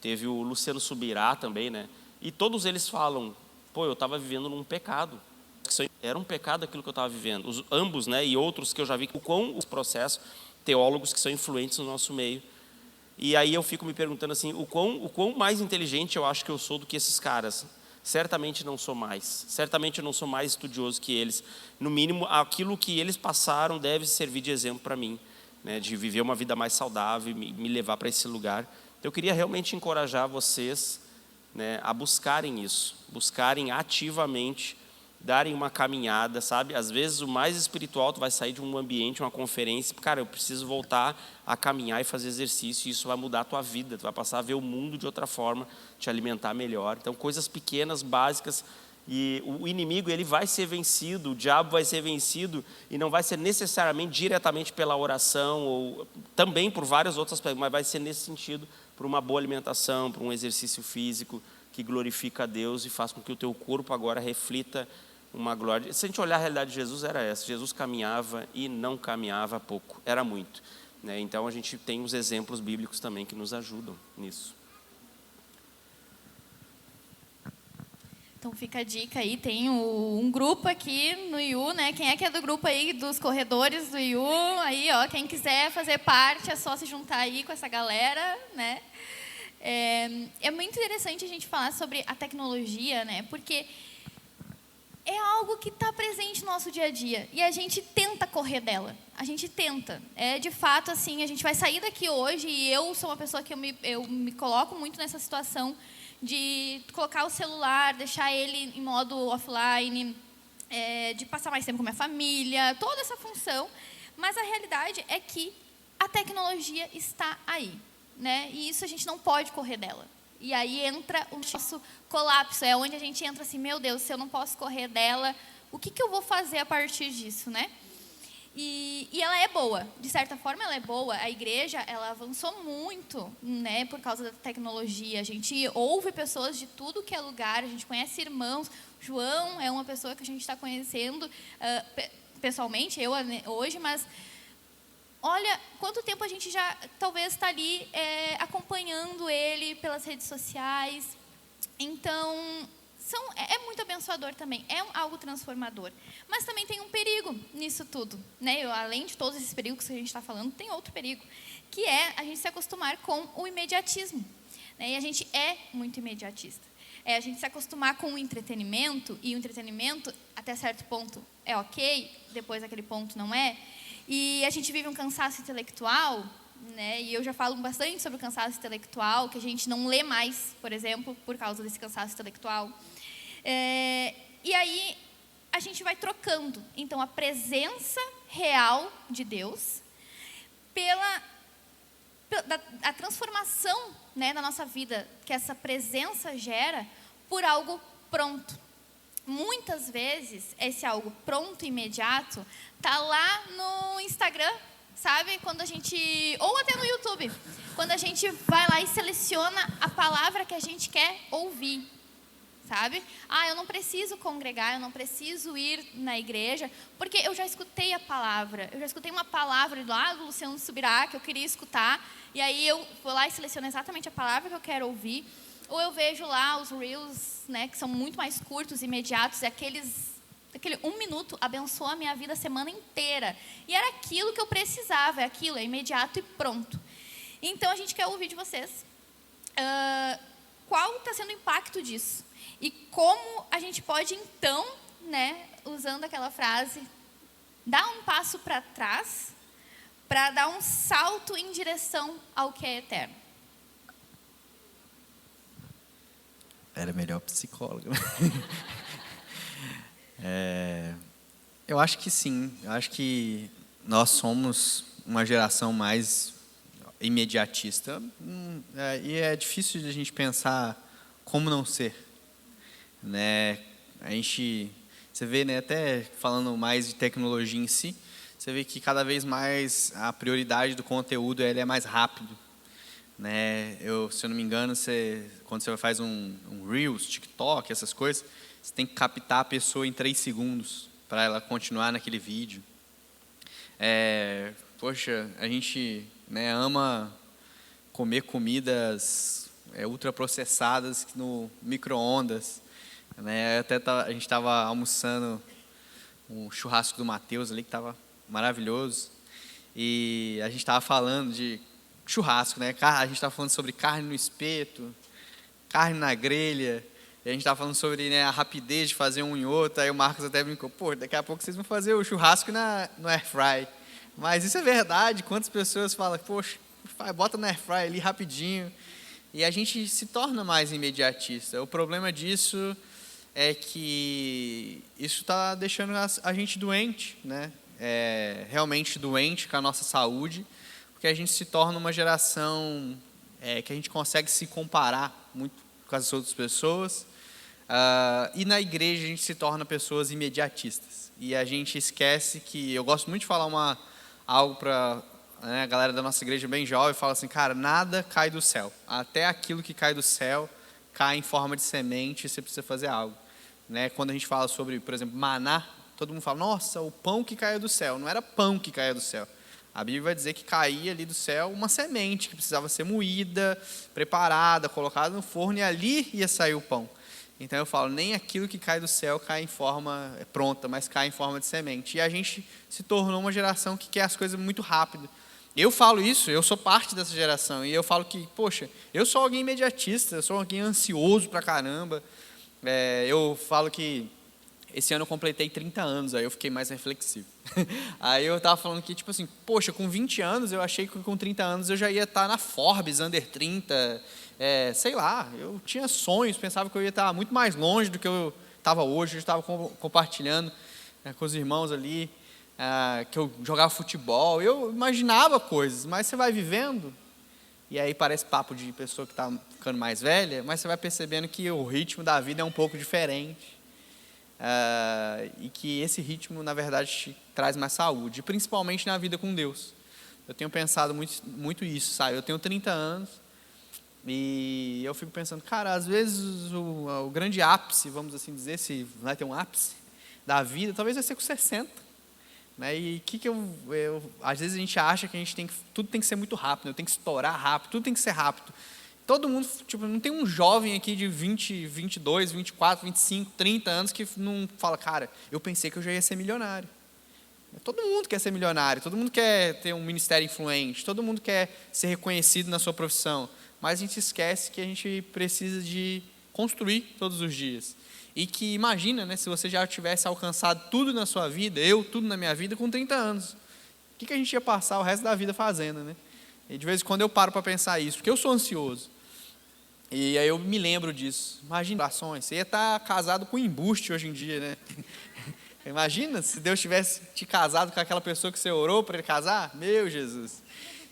Teve o Luciano Subirá também, né? E todos eles falam, eu estava vivendo num pecado. Era um pecado aquilo que eu estava vivendo. Ambos, né, e outros que eu já vi, os processos, teólogos que são influentes no nosso meio. E aí eu fico me perguntando assim, o quão mais inteligente eu acho que eu sou do que esses caras. Certamente não sou mais. Certamente eu não sou mais estudioso que eles. No mínimo, aquilo que eles passaram deve servir de exemplo para mim, né, de viver uma vida mais saudável, me levar para esse lugar. Então, eu queria realmente encorajar vocês, né, a buscarem isso, buscarem ativamente, darem uma caminhada, sabe? Às vezes o mais espiritual, tu vai sair de um ambiente, uma conferência, cara, eu preciso voltar a caminhar e fazer exercício, e isso vai mudar a tua vida, tu vai passar a ver o mundo de outra forma, te alimentar melhor. Então, coisas pequenas, básicas, e o inimigo ele vai ser vencido, o diabo vai ser vencido, e não vai ser necessariamente diretamente pela oração, ou também por várias outras coisas, mas vai ser nesse sentido, por uma boa alimentação, por um exercício físico que glorifica a Deus e faz com que o teu corpo agora reflita uma glória. Se a gente olhar a realidade de Jesus, era essa. Jesus caminhava e não caminhava pouco, era muito, né? Então a gente tem os exemplos bíblicos também que nos ajudam nisso. Então fica a dica aí, tem um grupo aqui no IU, né? Quem é que é do grupo aí dos corredores do IU? Aí, ó, quem quiser fazer parte é só se juntar aí com essa galera, né? É muito interessante a gente falar sobre a tecnologia, né? Porque é algo que está presente no nosso dia a dia e a gente tenta correr dela. A gente tenta. É de fato assim, a gente vai sair daqui hoje e eu sou uma pessoa que eu me coloco muito nessa situação de colocar o celular, deixar ele em modo offline, de passar mais tempo com a minha família, toda essa função. Mas a realidade é que a tecnologia está aí, né? E isso a gente não pode correr dela. E aí entra o nosso colapso, é onde a gente entra assim, meu Deus, se eu não posso correr dela, o que eu vou fazer a partir disso, né? E ela é boa, de certa forma ela é boa. A igreja, ela avançou muito, né, por causa da tecnologia. A gente ouve pessoas de tudo que é lugar, a gente conhece irmãos. João é uma pessoa que a gente está conhecendo pessoalmente, eu hoje, mas olha quanto tempo a gente já talvez está ali acompanhando ele pelas redes sociais. Então, é muito abençoador também, é algo transformador. Mas também tem um perigo nisso tudo, né? Além de todos esses perigos que a gente está falando, tem outro perigo, que é a gente se acostumar com o imediatismo, né? E a gente é muito imediatista. A gente se acostumar com o entretenimento, e o entretenimento, até certo ponto, é ok, depois daquele ponto não é. E a gente vive um cansaço intelectual, né? E eu já falo bastante sobre o cansaço intelectual, que a gente não lê mais, por exemplo, por causa desse cansaço intelectual. E aí a gente vai trocando, então, a presença real de Deus a transformação, né, na nossa vida que essa presença gera por algo pronto. Muitas vezes, esse algo pronto, imediato, tá lá no Instagram, sabe? Quando a gente, ou até no YouTube, quando a gente vai lá e seleciona a palavra que a gente quer ouvir, sabe? Eu não preciso congregar, eu não preciso ir na igreja, porque eu já escutei a palavra. Eu já escutei uma palavra lá do Luciano Subirá que eu queria escutar, e aí eu vou lá e seleciono exatamente a palavra que eu quero ouvir. Ou eu vejo lá os Reels, né, que são muito mais curtos, imediatos, e aquele 1 minuto abençoa a minha vida a semana inteira. E era aquilo que eu precisava, é imediato e pronto. Então, a gente quer ouvir de vocês. Qual está sendo o impacto disso? E como a gente pode, então, né, usando aquela frase, dar um passo para trás, para dar um salto em direção ao que é eterno. Era melhor psicólogo. Eu acho que sim. Eu acho que nós somos uma geração mais imediatista. E é difícil de a gente pensar como não ser, né? Você vê, né, até falando mais de tecnologia em si, você vê que cada vez mais a prioridade do conteúdo ele é mais rápido, né? Se eu não me engano, quando você faz um Reels, TikTok, essas coisas, você tem que captar a pessoa em 3 segundos para ela continuar naquele vídeo. Poxa, a gente, né, ama comer comidas ultraprocessadas no micro-ondas, né? A gente estava almoçando um churrasco do Matheus ali, que estava maravilhoso, e a gente estava falando de churrasco, né? A gente estava falando sobre carne no espeto, carne na grelha, e a gente estava falando sobre, né, a rapidez de fazer um em outro. Aí o Marcos até brincou, daqui a pouco vocês vão fazer o churrasco no air fry. Mas isso é verdade, quantas pessoas falam, poxa, bota no air fry ali rapidinho, e a gente se torna mais imediatista. O problema disso é que isso está deixando a gente doente, né? Realmente doente com a nossa saúde, porque a gente se torna uma geração que a gente consegue se comparar muito com as outras pessoas, e na igreja a gente se torna pessoas imediatistas. E a gente esquece que, eu gosto muito de falar algo para a galera da nossa igreja bem jovem, fala assim, cara, nada cai do céu, até aquilo que cai do céu cai em forma de semente e você precisa fazer algo, né? Quando a gente fala sobre, por exemplo, maná, todo mundo fala, nossa, o pão que caiu do céu. Não era pão que caía do céu. A Bíblia vai dizer que caía ali do céu uma semente que precisava ser moída, preparada, colocada no forno, e ali ia sair o pão. Então eu falo, nem aquilo que cai do céu cai em forma pronta, mas cai em forma de semente. E a gente se tornou uma geração que quer as coisas muito rápido. Eu falo isso, eu sou parte dessa geração, e eu falo que, poxa, eu sou alguém imediatista, eu sou alguém ansioso pra caramba. Eu falo que esse ano eu completei 30 anos, aí eu fiquei mais reflexivo. Aí eu tava falando que, tipo assim, poxa, com 20 anos eu achei que com 30 anos eu já ia estar na Forbes, Under 30, sei lá, eu tinha sonhos, pensava que eu ia estar muito mais longe do que eu estava hoje, eu estava compartilhando com os irmãos ali, que eu jogava futebol, eu imaginava coisas, mas você vai vivendo, e aí parece papo de pessoa que está ficando mais velha, mas você vai percebendo que o ritmo da vida é um pouco diferente, e que esse ritmo, na verdade, te traz mais saúde, principalmente na vida com Deus. Eu tenho pensado muito isso, sabe? Eu tenho 30 anos e eu fico pensando, cara, às vezes o grande ápice, vamos assim dizer, se vai ter um ápice da vida, talvez vai ser com 60. Né? E às vezes a gente acha que tudo tem que ser muito rápido, tem que estourar rápido, tudo tem que ser rápido. Todo mundo, tipo, não tem um jovem aqui de 20, 22, 24, 25, 30 anos que não fala, cara, eu pensei que eu já ia ser milionário. Todo mundo quer ser milionário, todo mundo quer ter um ministério influente, todo mundo quer ser reconhecido na sua profissão, mas a gente esquece que a gente precisa de construir todos os dias. E que imagina, né, se você já tivesse alcançado tudo na sua vida, tudo na minha vida, com 30 anos. O que a gente ia passar o resto da vida fazendo, né? E de vez em quando eu paro para pensar isso, porque eu sou ansioso. E aí eu me lembro disso. Imagina, orações, você ia estar casado com embuste hoje em dia, né? Imagina se Deus tivesse te casado com aquela pessoa que você orou para ele casar. Meu Jesus.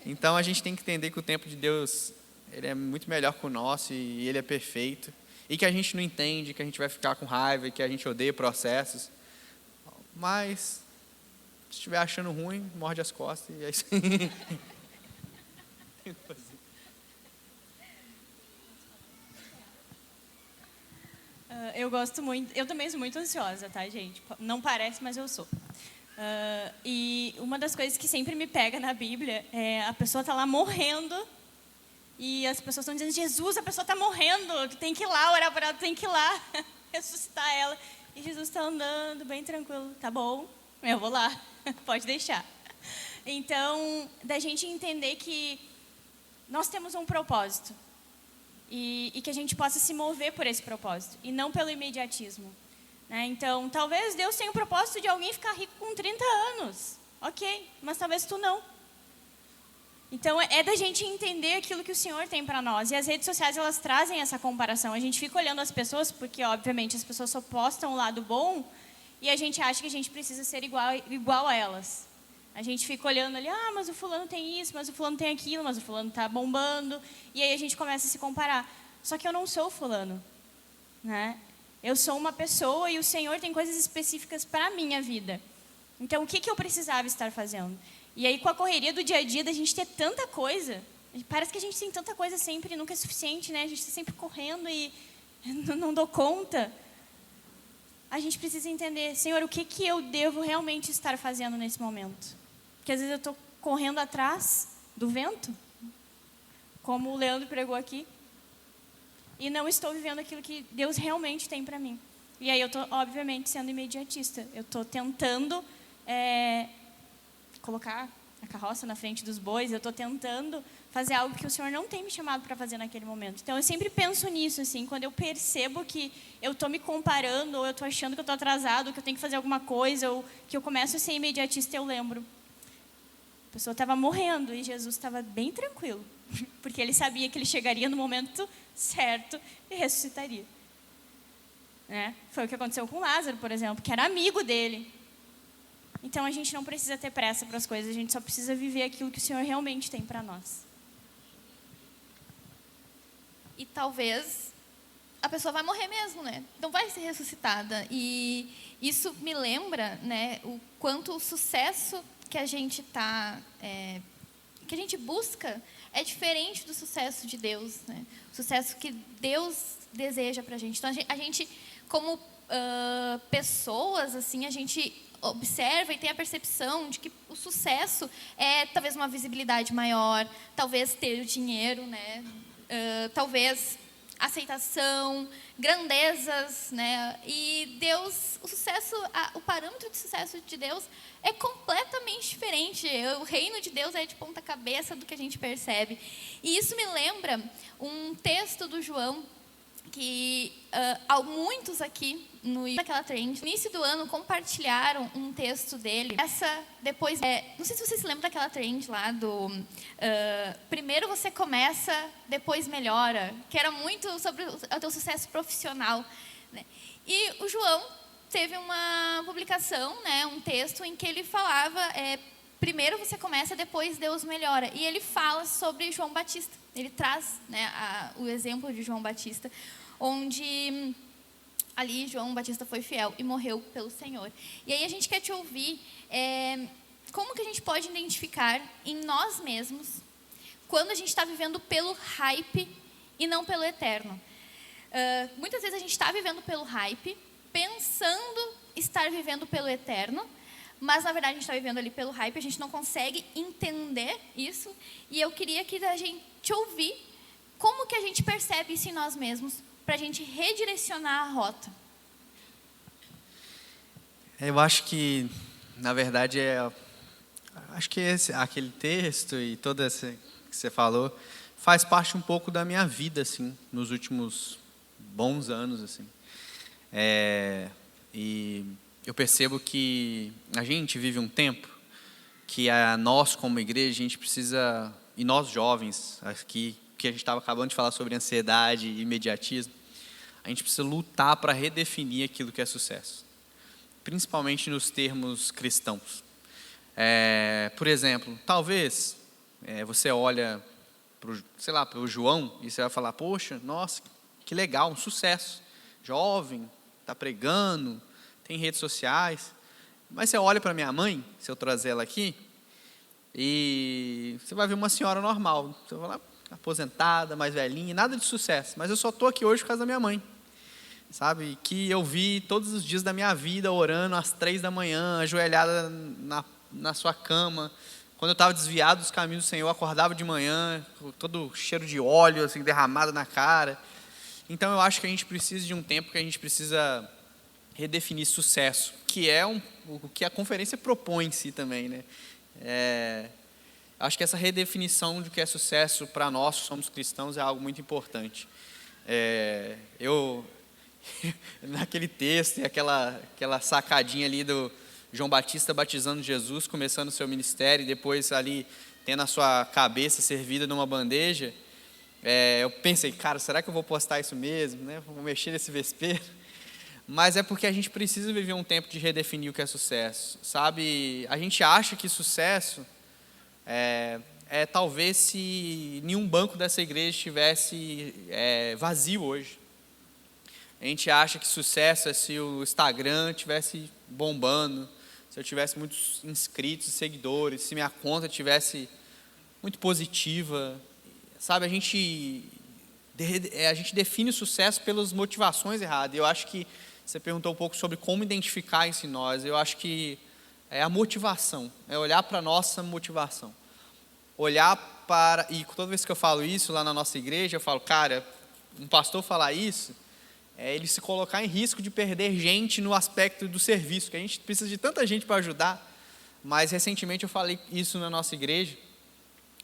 Então a gente tem que entender que o tempo de Deus, ele é muito melhor que o nosso e ele é perfeito. E que a gente não entende, que a gente vai ficar com raiva, que a gente odeia processos. Mas se estiver achando ruim, morde as costas e é isso aí. Eu gosto muito, eu também sou muito ansiosa, tá, gente? Não parece, mas eu sou. E uma das coisas que sempre me pega na Bíblia é a pessoa tá lá morrendo e as pessoas estão dizendo, Jesus, a pessoa está morrendo, tu tem que ir lá orar por ela, tu tem que ir lá ressuscitar ela. E Jesus está andando bem tranquilo, tá bom, eu vou lá, pode deixar. Então, da gente entender que nós temos um propósito. E que a gente possa se mover por esse propósito e não pelo imediatismo, né? Então, talvez Deus tenha o propósito de alguém ficar rico com 30 anos, ok, mas talvez tu não. Então, é da gente entender aquilo que o Senhor tem para nós. E as redes sociais, elas trazem essa comparação. A gente fica olhando as pessoas, porque, obviamente, as pessoas só postam o lado bom e a gente acha que a gente precisa ser igual a elas. A gente fica olhando ali, mas o fulano tem isso, mas o fulano tem aquilo, mas o fulano está bombando. E aí a gente começa a se comparar. Só que eu não sou o fulano, né? Eu sou uma pessoa e o Senhor tem coisas específicas para a minha vida. Então, o que eu precisava estar fazendo? E aí, com a correria do dia a dia, da gente ter tanta coisa, parece que a gente tem tanta coisa sempre e nunca é suficiente, né? A gente está sempre correndo e não dou conta. A gente precisa entender, Senhor, o que eu devo realmente estar fazendo nesse momento? Porque às vezes eu estou correndo atrás do vento, como o Leandro pregou aqui, e não estou vivendo aquilo que Deus realmente tem para mim. E aí eu estou, obviamente, sendo imediatista. Eu estou tentando colocar a carroça na frente dos bois, eu estou tentando fazer algo que o Senhor não tem me chamado para fazer naquele momento. Então eu sempre penso nisso, assim, quando eu percebo que eu estou me comparando, ou eu estou achando que eu estou atrasado, ou que eu tenho que fazer alguma coisa, ou que eu começo a ser imediatista, eu lembro. A pessoa estava morrendo e Jesus estava bem tranquilo, porque ele sabia que ele chegaria no momento certo e ressuscitaria. Né? Foi o que aconteceu com Lázaro, por exemplo, que era amigo dele. Então a gente não precisa ter pressa para as coisas, a gente só precisa viver aquilo que o Senhor realmente tem para nós. E talvez a pessoa vai morrer mesmo, né? Não vai ser ressuscitada. E isso me lembra, né, o quanto o sucesso que a gente que a gente busca é diferente do sucesso de Deus, né? O sucesso que Deus deseja para a gente. Então a gente como pessoas, assim, a gente observa e tem a percepção de que o sucesso é talvez uma visibilidade maior, talvez ter o dinheiro, né? Talvez aceitação, grandezas, né? E Deus, o sucesso, o parâmetro de sucesso de Deus é completamente diferente. O reino de Deus é de ponta cabeça do que a gente percebe. E isso me lembra um texto do João, que muitos aqui naquela trend, no início do ano, compartilharam um texto dele. Não sei se vocês se lembram daquela trend lá do primeiro você começa, depois melhora, que era muito sobre o teu sucesso profissional, né? E o João teve uma publicação, né, um texto em que ele falava primeiro você começa, depois Deus melhora. E ele fala sobre João Batista. Ele traz, né, o exemplo de João Batista, onde ali João Batista foi fiel e morreu pelo Senhor. E aí a gente quer te ouvir como que a gente pode identificar em nós mesmos quando a gente está vivendo pelo hype e não pelo eterno. Muitas vezes a gente está vivendo pelo hype, pensando estar vivendo pelo eterno, mas na verdade a gente está vivendo ali pelo hype, a gente não consegue entender isso. E eu queria que a gente ouvir como que a gente percebe isso em nós mesmos, para a gente redirecionar a rota. Eu acho que, na verdade, aquele texto e todo esse que você falou faz parte um pouco da minha vida, assim, nos últimos bons anos, assim. E eu percebo que a gente vive um tempo que nós, como igreja, a gente precisa, e nós jovens aqui, que a gente estava acabando de falar sobre ansiedade e imediatismo, a gente precisa lutar para redefinir aquilo que é sucesso, principalmente nos termos cristãos. Por exemplo, talvez você olha para o João e você vai falar, poxa, nossa, que legal, um sucesso, jovem, está pregando, tem redes sociais. Mas você olha para minha mãe, se eu trazer ela aqui, e você vai ver uma senhora normal, você vai lá, aposentada, mais velhinha, nada de sucesso, mas eu só estou aqui hoje por causa da minha mãe, sabe? Que eu vi todos os dias da minha vida orando às 3 da manhã, ajoelhada na sua cama. Quando eu estava desviado dos caminhos do Senhor, eu acordava de manhã, todo cheiro de óleo assim, derramado na cara. Então eu acho que a gente precisa de um tempo que a gente precisa redefinir sucesso, que é o que a conferência propõe em si também, né? Acho que essa redefinição do que é sucesso para nós, que somos cristãos, é algo muito importante. Naquele texto, aquela sacadinha ali do João Batista batizando Jesus, começando o seu ministério, e depois ali tendo a sua cabeça servida numa bandeja, eu pensei, cara, será que eu vou postar isso mesmo, né? Vou mexer nesse vespeiro? Mas é porque a gente precisa viver um tempo de redefinir o que é sucesso, sabe? A gente acha que sucesso talvez se nenhum banco dessa igreja estivesse vazio hoje. A gente acha que sucesso é se o Instagram estivesse bombando, se eu tivesse muitos inscritos e seguidores, se minha conta estivesse muito positiva, sabe? A gente define o sucesso pelas motivações erradas. Eu acho que você perguntou um pouco sobre como identificar isso em nós. Eu acho que é a motivação, é olhar para a nossa motivação. E toda vez que eu falo isso lá na nossa igreja, eu falo, cara, um pastor falar isso, ele se colocar em risco de perder gente no aspecto do serviço, que a gente precisa de tanta gente para ajudar. Mas recentemente eu falei isso na nossa igreja,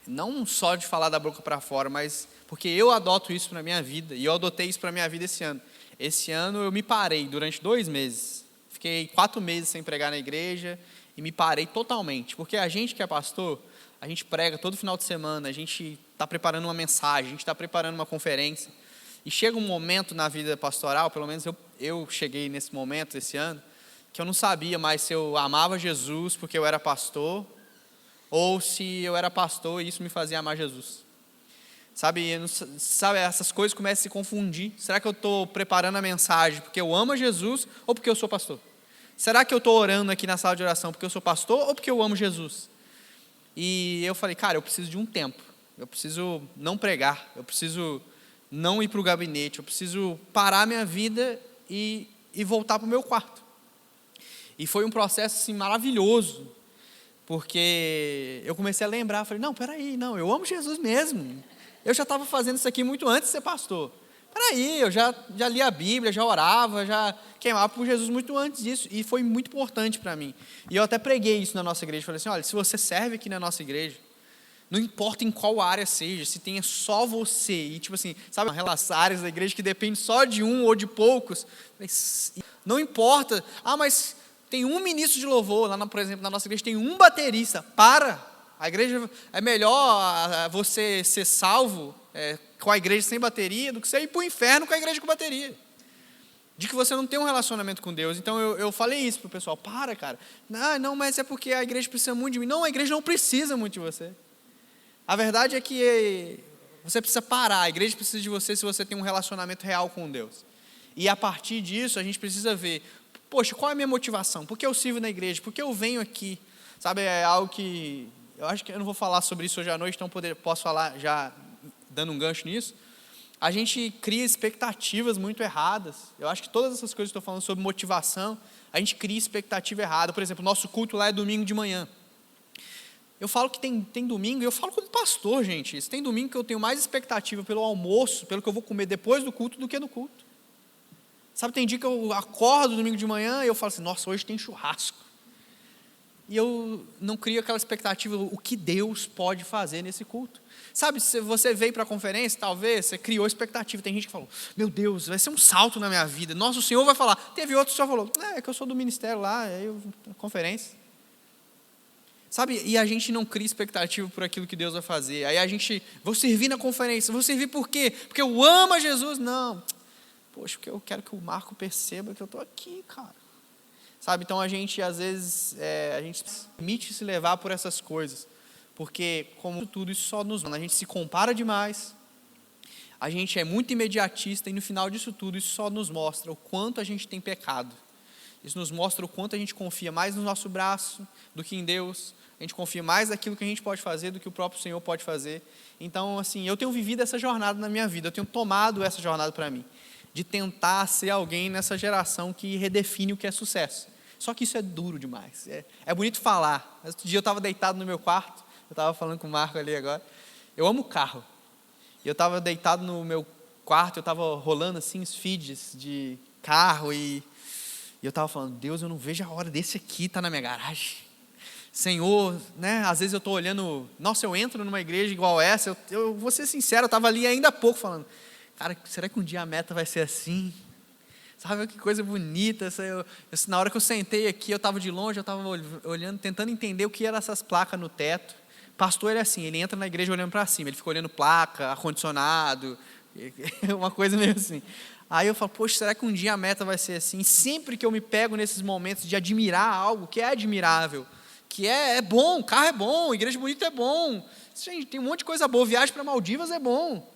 não só de falar da boca para fora, mas porque eu adoto isso na minha vida, e eu adotei isso para a minha vida esse ano. Esse ano eu me parei durante 2 meses, fiquei 4 meses sem pregar na igreja, e me parei totalmente, porque a gente que é pastor, a gente prega todo final de semana, a gente está preparando uma mensagem, a gente está preparando uma conferência, e chega um momento na vida pastoral, pelo menos eu cheguei nesse momento esse ano, que eu não sabia mais se eu amava Jesus porque eu era pastor, ou se eu era pastor e isso me fazia amar Jesus. Sabe, essas coisas começam a se confundir. Será que eu estou preparando a mensagem porque eu amo Jesus ou porque eu sou pastor? Será que eu estou orando aqui na sala de oração porque eu sou pastor ou porque eu amo Jesus? E eu falei, cara, eu preciso de um tempo. Eu preciso não pregar, eu preciso não ir para o gabinete, eu preciso parar minha vida e voltar para o meu quarto. E foi um processo assim, maravilhoso, porque eu comecei a lembrar, falei, não, peraí, não, eu amo Jesus mesmo. Eu já estava fazendo isso aqui muito antes de ser pastor. Peraí, eu já li a Bíblia, já orava, já queimava por Jesus muito antes disso, e foi muito importante para mim. E eu até preguei isso na nossa igreja, falei assim, olha, se você serve aqui na nossa igreja, Não importa em qual área seja, se tenha só você, e tipo assim, sabe, aquelas áreas da igreja que depende só de um ou de poucos, não importa, mas tem um ministro de louvor, lá por exemplo, na nossa igreja tem um baterista, a igreja, é melhor você ser salvo com a igreja sem bateria, do que você ir para o inferno com a igreja com bateria, de que você não tem um relacionamento com Deus. Então eu falei isso para o pessoal, cara, não, mas é porque a igreja precisa muito de mim. Não, a igreja não precisa muito de você. A verdade é que você precisa parar, a igreja precisa de você se você tem um relacionamento real com Deus. E a partir disso a gente precisa ver, poxa, qual é a minha motivação? Por que eu sirvo na igreja? Por que eu venho aqui? Sabe, é algo que, eu acho que eu não vou falar sobre isso hoje à noite, então posso falar já dando um gancho nisso. A gente cria expectativas muito erradas. Eu acho que todas essas coisas que estou falando sobre motivação, a gente cria expectativa errada. Por exemplo, nosso culto lá é domingo de manhã. Eu falo que tem domingo, e eu falo como pastor, gente. Tem domingo que eu tenho mais expectativa pelo almoço, pelo que eu vou comer depois do culto, do que no culto. Sabe, tem dia que eu acordo domingo de manhã e eu falo assim, nossa, hoje tem churrasco. E eu não crio aquela expectativa, o que Deus pode fazer nesse culto. Sabe, se você veio para a conferência, talvez, você criou expectativa. Tem gente que falou, meu Deus, vai ser um salto na minha vida. Nossa, o Senhor vai falar. Teve outro que só falou, é que eu sou do ministério lá, conferência. Sabe, e a gente não cria expectativa por aquilo que Deus vai fazer. Aí a gente, vou servir na conferência, vou servir por quê? Porque eu amo a Jesus? Não. Poxa, porque eu quero que o Marco perceba que eu estou aqui, cara. Sabe, então a gente, às vezes, a gente permite se levar por essas coisas. Porque, como tudo, isso só nos... A gente se compara demais, a gente é muito imediatista, e no final disso tudo, isso só nos mostra o quanto a gente tem pecado. Isso nos mostra o quanto a gente confia mais no nosso braço do que em Deus. A gente confia mais naquilo que a gente pode fazer do que o próprio Senhor pode fazer. Então, assim, eu tenho vivido essa jornada na minha vida, eu tenho tomado essa jornada para mim, de tentar ser alguém nessa geração que redefine o que é sucesso. Só que isso é duro demais. É bonito falar. Outro dia eu estava deitado no meu quarto, eu estava falando com o Marco ali agora. Eu amo carro. E eu estava deitado no meu quarto, eu estava rolando assim os feeds de carro e eu estava falando, Deus, eu não vejo a hora desse aqui estar na minha garagem. Senhor, né? Às vezes eu estou olhando, nossa, eu entro numa igreja igual essa, eu vou ser sincero, eu estava ali ainda há pouco falando, cara, será que um dia a meta vai ser assim? Sabe, que coisa bonita. Na hora que eu sentei aqui, eu estava de longe, eu estava olhando, tentando entender o que eram essas placas no teto. Pastor, ele é assim, ele entra na igreja olhando para cima, ele fica olhando placa, ar-condicionado, uma coisa meio assim. Aí eu falo, poxa, será que um dia a meta vai ser assim? Sempre que eu me pego nesses momentos de admirar algo que é admirável, que é bom, carro é bom, igreja bonita é bom, gente, tem um monte de coisa boa, viagem para Maldivas é bom.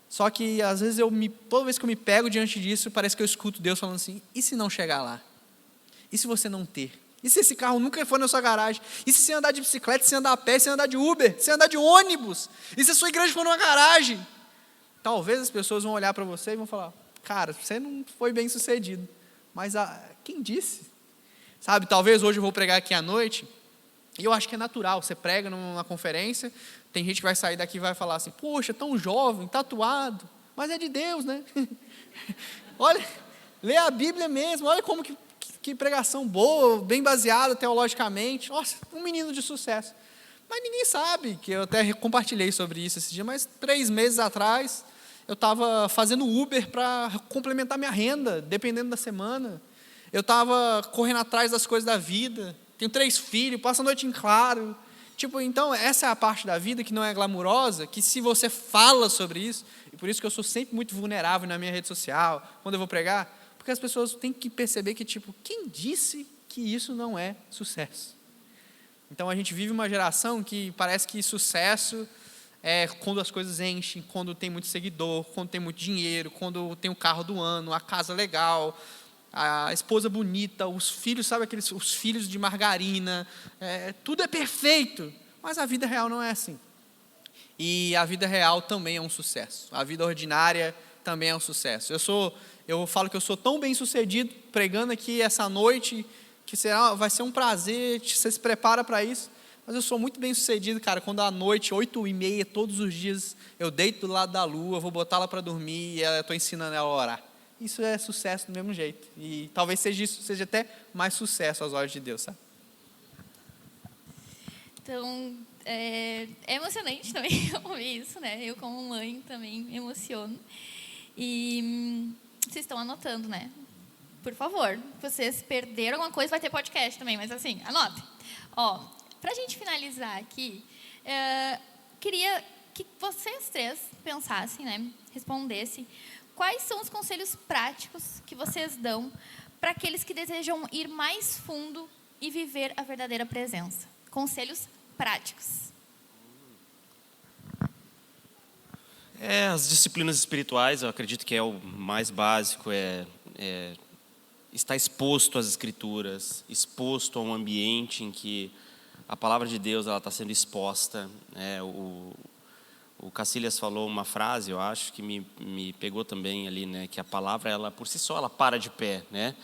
Só que às vezes toda vez que eu me pego diante disso, parece que eu escuto Deus falando assim, e se não chegar lá? E se você não ter? E se esse carro nunca for na sua garagem? E se você andar de bicicleta, se você andar a pé, se você andar de Uber, se você andar de ônibus? E se a sua igreja for numa garagem? Talvez as pessoas vão olhar para você e vão falar, cara, você não foi bem sucedido. Mas quem disse? Sabe, talvez hoje eu vou pregar aqui à noite, e eu acho que é natural, você prega numa conferência, tem gente que vai sair daqui e vai falar assim, poxa, tão jovem, tatuado, mas é de Deus, né? Olha, lê a Bíblia mesmo, olha como que pregação boa, bem baseada teologicamente, nossa, um menino de sucesso. Mas ninguém sabe, que eu até compartilhei sobre isso esse dia, mas 3 meses atrás, eu estava fazendo Uber para complementar minha renda, dependendo da semana. Eu estava correndo atrás das coisas da vida, tenho 3 filhos, passo a noite em claro. Então, essa é a parte da vida que não é glamurosa, que se você fala sobre isso, e por isso que eu sou sempre muito vulnerável na minha rede social, quando eu vou pregar, porque as pessoas têm que perceber que, quem disse que isso não é sucesso? Então, a gente vive uma geração que parece que sucesso é quando as coisas enchem, quando tem muito seguidor, quando tem muito dinheiro, quando tem o carro do ano, a casa legal, a esposa bonita, os filhos, sabe os filhos de margarina, tudo é perfeito, mas a vida real não é assim. E a vida real também é um sucesso, a vida ordinária também é um sucesso. Eu falo que eu sou tão bem sucedido pregando aqui essa noite, que vai ser um prazer, você se prepara para isso, mas eu sou muito bem sucedido, cara, quando à noite, 8h30, todos os dias, eu deito do lado da lua, vou botá-la para dormir e eu estou ensinando ela a orar. Isso é sucesso do mesmo jeito. E talvez seja até mais sucesso aos olhos de Deus, sabe? Então, é emocionante também ouvir isso, né? Eu, como mãe, também me emociono. E vocês estão anotando, né? Por favor, vocês perderam alguma coisa, vai ter podcast também, mas assim, anotem. Ó, pra gente finalizar aqui, queria que vocês três pensassem, né? Respondessem. Quais são os conselhos práticos que vocês dão para aqueles que desejam ir mais fundo e viver a verdadeira presença? Conselhos práticos. As disciplinas espirituais, eu acredito que é o mais básico, estar exposto às Escrituras, exposto a um ambiente em que a palavra de Deus está sendo exposta. O Cacilhas falou uma frase, eu acho, que me pegou também ali, né? Que a palavra, ela por si só, ela para de pé, né?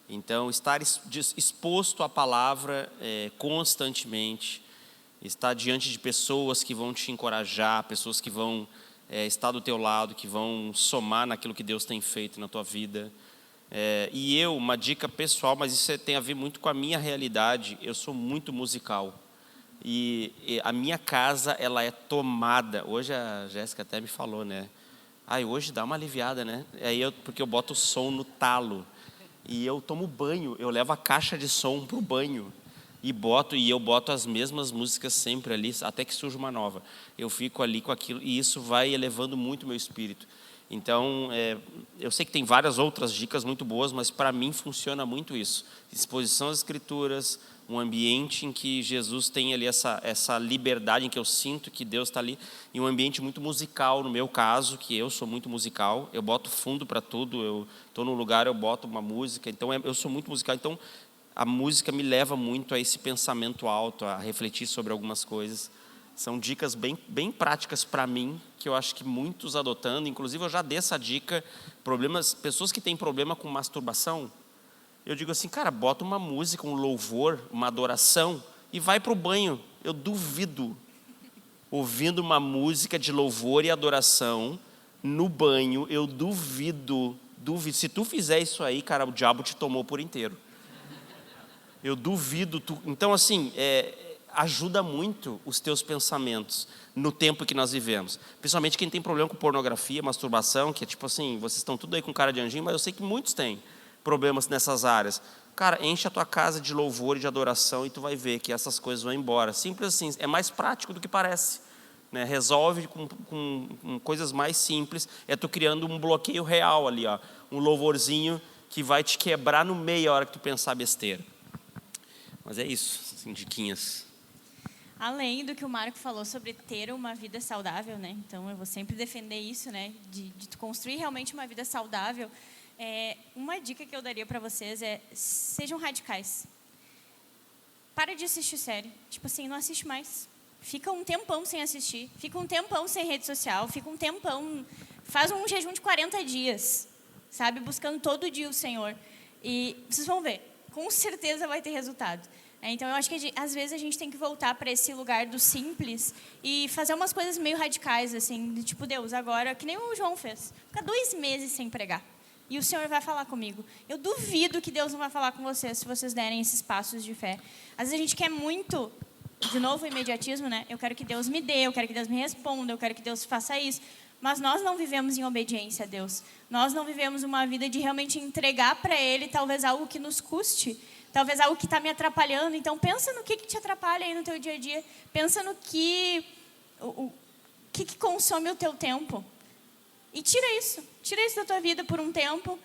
Então, estar exposto à palavra constantemente, estar diante de pessoas que vão te encorajar, pessoas que vão estar do teu lado, que vão somar naquilo que Deus tem feito na tua vida. E uma dica pessoal, mas isso tem a ver muito com a minha realidade, eu sou muito musical. E a minha casa, ela é tomada. Hoje a Jéssica até me falou, né? Hoje dá uma aliviada, né? Porque eu boto o som no talo. E eu tomo banho, eu levo a caixa de som pro banho. E eu boto as mesmas músicas sempre ali, até que surge uma nova. Eu fico ali com aquilo, e isso vai elevando muito o meu espírito. Então, eu sei que tem várias outras dicas muito boas, mas para mim funciona muito isso. Exposição às Escrituras, um ambiente em que Jesus tem ali essa liberdade, em que eu sinto que Deus está ali, e um ambiente muito musical, no meu caso, que eu sou muito musical, eu boto fundo para tudo, eu estou num lugar, eu boto uma música, então eu sou muito musical, então a música me leva muito a esse pensamento alto, a refletir sobre algumas coisas. São dicas bem, bem práticas para mim, que eu acho que muitos adotando, inclusive eu já dei essa dica, pessoas que têm problema com masturbação, eu digo assim, cara, bota uma música, um louvor, uma adoração e vai para o banho. Eu duvido, ouvindo uma música de louvor e adoração no banho, eu duvido. Se tu fizer isso aí, cara, o diabo te tomou por inteiro. Eu duvido. Então, assim, ajuda muito os teus pensamentos no tempo que nós vivemos. Principalmente quem tem problema com pornografia, masturbação, que é tipo assim, vocês estão tudo aí com cara de anjinho, mas eu sei que muitos têm problemas nessas áreas. Cara, enche a tua casa de louvor e de adoração e tu vai ver que essas coisas vão embora. Simples assim, é mais prático do que parece. Né? Resolve com coisas mais simples. Tu criando um bloqueio real ali, ó, um louvorzinho que vai te quebrar no meio a hora que tu pensar besteira. Mas é isso, assim, diquinhas. Além do que o Marco falou sobre ter uma vida saudável, né? Então eu vou sempre defender isso, né? De tu construir realmente uma vida saudável. Uma dica que eu daria para vocês sejam radicais. Para de assistir série. Tipo assim, não assiste mais. Fica um tempão sem assistir. Fica um tempão sem rede social. Fica um tempão... Faz um jejum de 40 dias. Sabe? Buscando todo dia o Senhor. E vocês vão ver. Com certeza vai ter resultado. Então, eu acho que às vezes a gente tem que voltar para esse lugar do simples e fazer umas coisas meio radicais, assim. De tipo, Deus, agora... Que nem o João fez. Fica 2 meses sem pregar. E o Senhor vai falar comigo. Eu duvido que Deus não vai falar com vocês se vocês derem esses passos de fé. Às vezes a gente quer muito, de novo, o imediatismo, né? Eu quero que Deus me dê, eu quero que Deus me responda, eu quero que Deus faça isso. Mas nós não vivemos em obediência a Deus. Nós não vivemos uma vida de realmente entregar para Ele talvez algo que nos custe. Talvez algo que está me atrapalhando. Então, pensa no que te atrapalha aí no teu dia a dia. Pensa no que consome o teu tempo. E tira isso da tua vida por um tempo.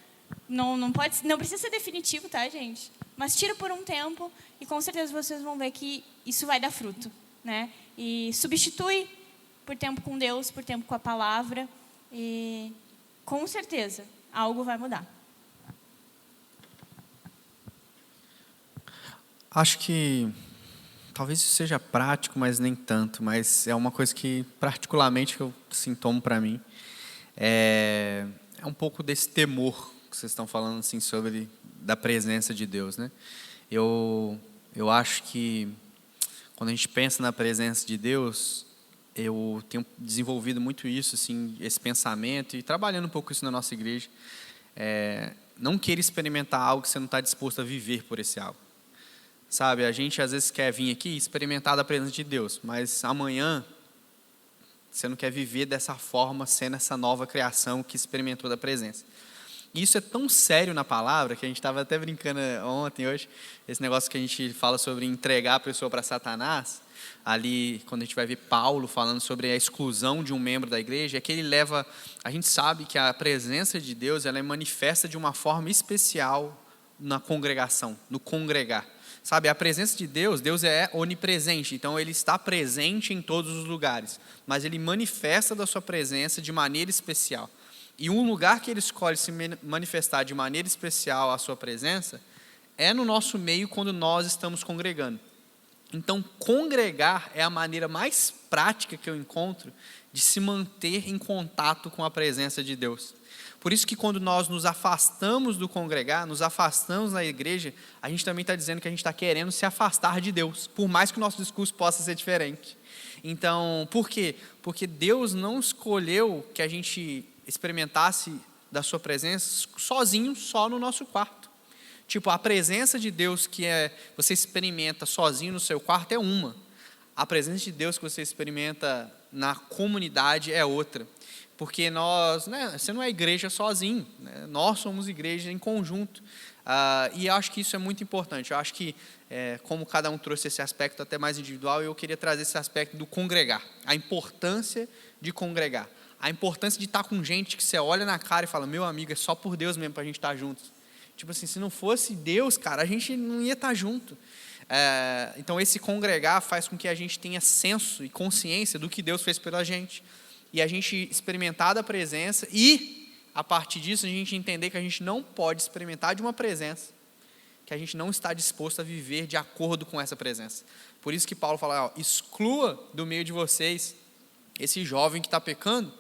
Não precisa ser definitivo, tá, gente? Mas tira por um tempo e com certeza vocês vão ver que isso vai dar fruto, né? E substitui por tempo com Deus, por tempo com a palavra e com certeza algo vai mudar. Acho que talvez isso seja prático, mas nem tanto. Mas é uma coisa que particularmente que eu sintomo para mim. É um pouco desse temor que vocês estão falando assim sobre da presença de Deus, né? Eu acho que quando a gente pensa na presença de Deus, eu tenho desenvolvido muito isso, assim, esse pensamento e trabalhando um pouco isso na nossa igreja. Não queira experimentar algo que você não está disposto a viver por esse algo. Sabe, a gente às vezes quer vir aqui e experimentar da presença de Deus, mas amanhã você não quer viver dessa forma, sendo essa nova criação que experimentou da presença. E isso é tão sério na palavra, que a gente estava até brincando ontem, hoje, esse negócio que a gente fala sobre entregar a pessoa para Satanás, ali, quando a gente vai ver Paulo falando sobre a exclusão de um membro da igreja, é que ele leva, a gente sabe que a presença de Deus, ela é manifesta de uma forma especial na congregação, no congregar. Sabe, a presença de Deus, Deus é onipresente, então Ele está presente em todos os lugares, mas Ele manifesta da sua presença de maneira especial. E um lugar que Ele escolhe se manifestar de maneira especial a sua presença é no nosso meio quando nós estamos congregando. Então, congregar é a maneira mais prática que eu encontro de se manter em contato com a presença de Deus. Por isso que quando nós nos afastamos do congregar, nos afastamos da igreja, a gente também está dizendo que a gente está querendo se afastar de Deus, por mais que o nosso discurso possa ser diferente. Então, por quê? Porque Deus não escolheu que a gente experimentasse da sua presença sozinho, só no nosso quarto. Tipo, a presença de Deus que você experimenta sozinho no seu quarto é uma. A presença de Deus que você experimenta na comunidade é outra. Porque você não é igreja sozinho, né? Nós somos igreja em conjunto. E eu acho que isso é muito importante. Eu acho que, como cada um trouxe esse aspecto até mais individual, eu queria trazer esse aspecto do congregar. A importância de congregar. A importância de estar com gente que você olha na cara e fala, meu amigo, é só por Deus mesmo para a gente estar juntos. Tipo assim, se não fosse Deus, cara, a gente não ia estar junto. Então, esse congregar faz com que a gente tenha senso e consciência do que Deus fez pela gente. E a gente experimentar da presença e, a partir disso, a gente entender que a gente não pode experimentar de uma presença que a gente não está disposto a viver de acordo com essa presença. Por isso que Paulo fala, exclua do meio de vocês esse jovem que está pecando,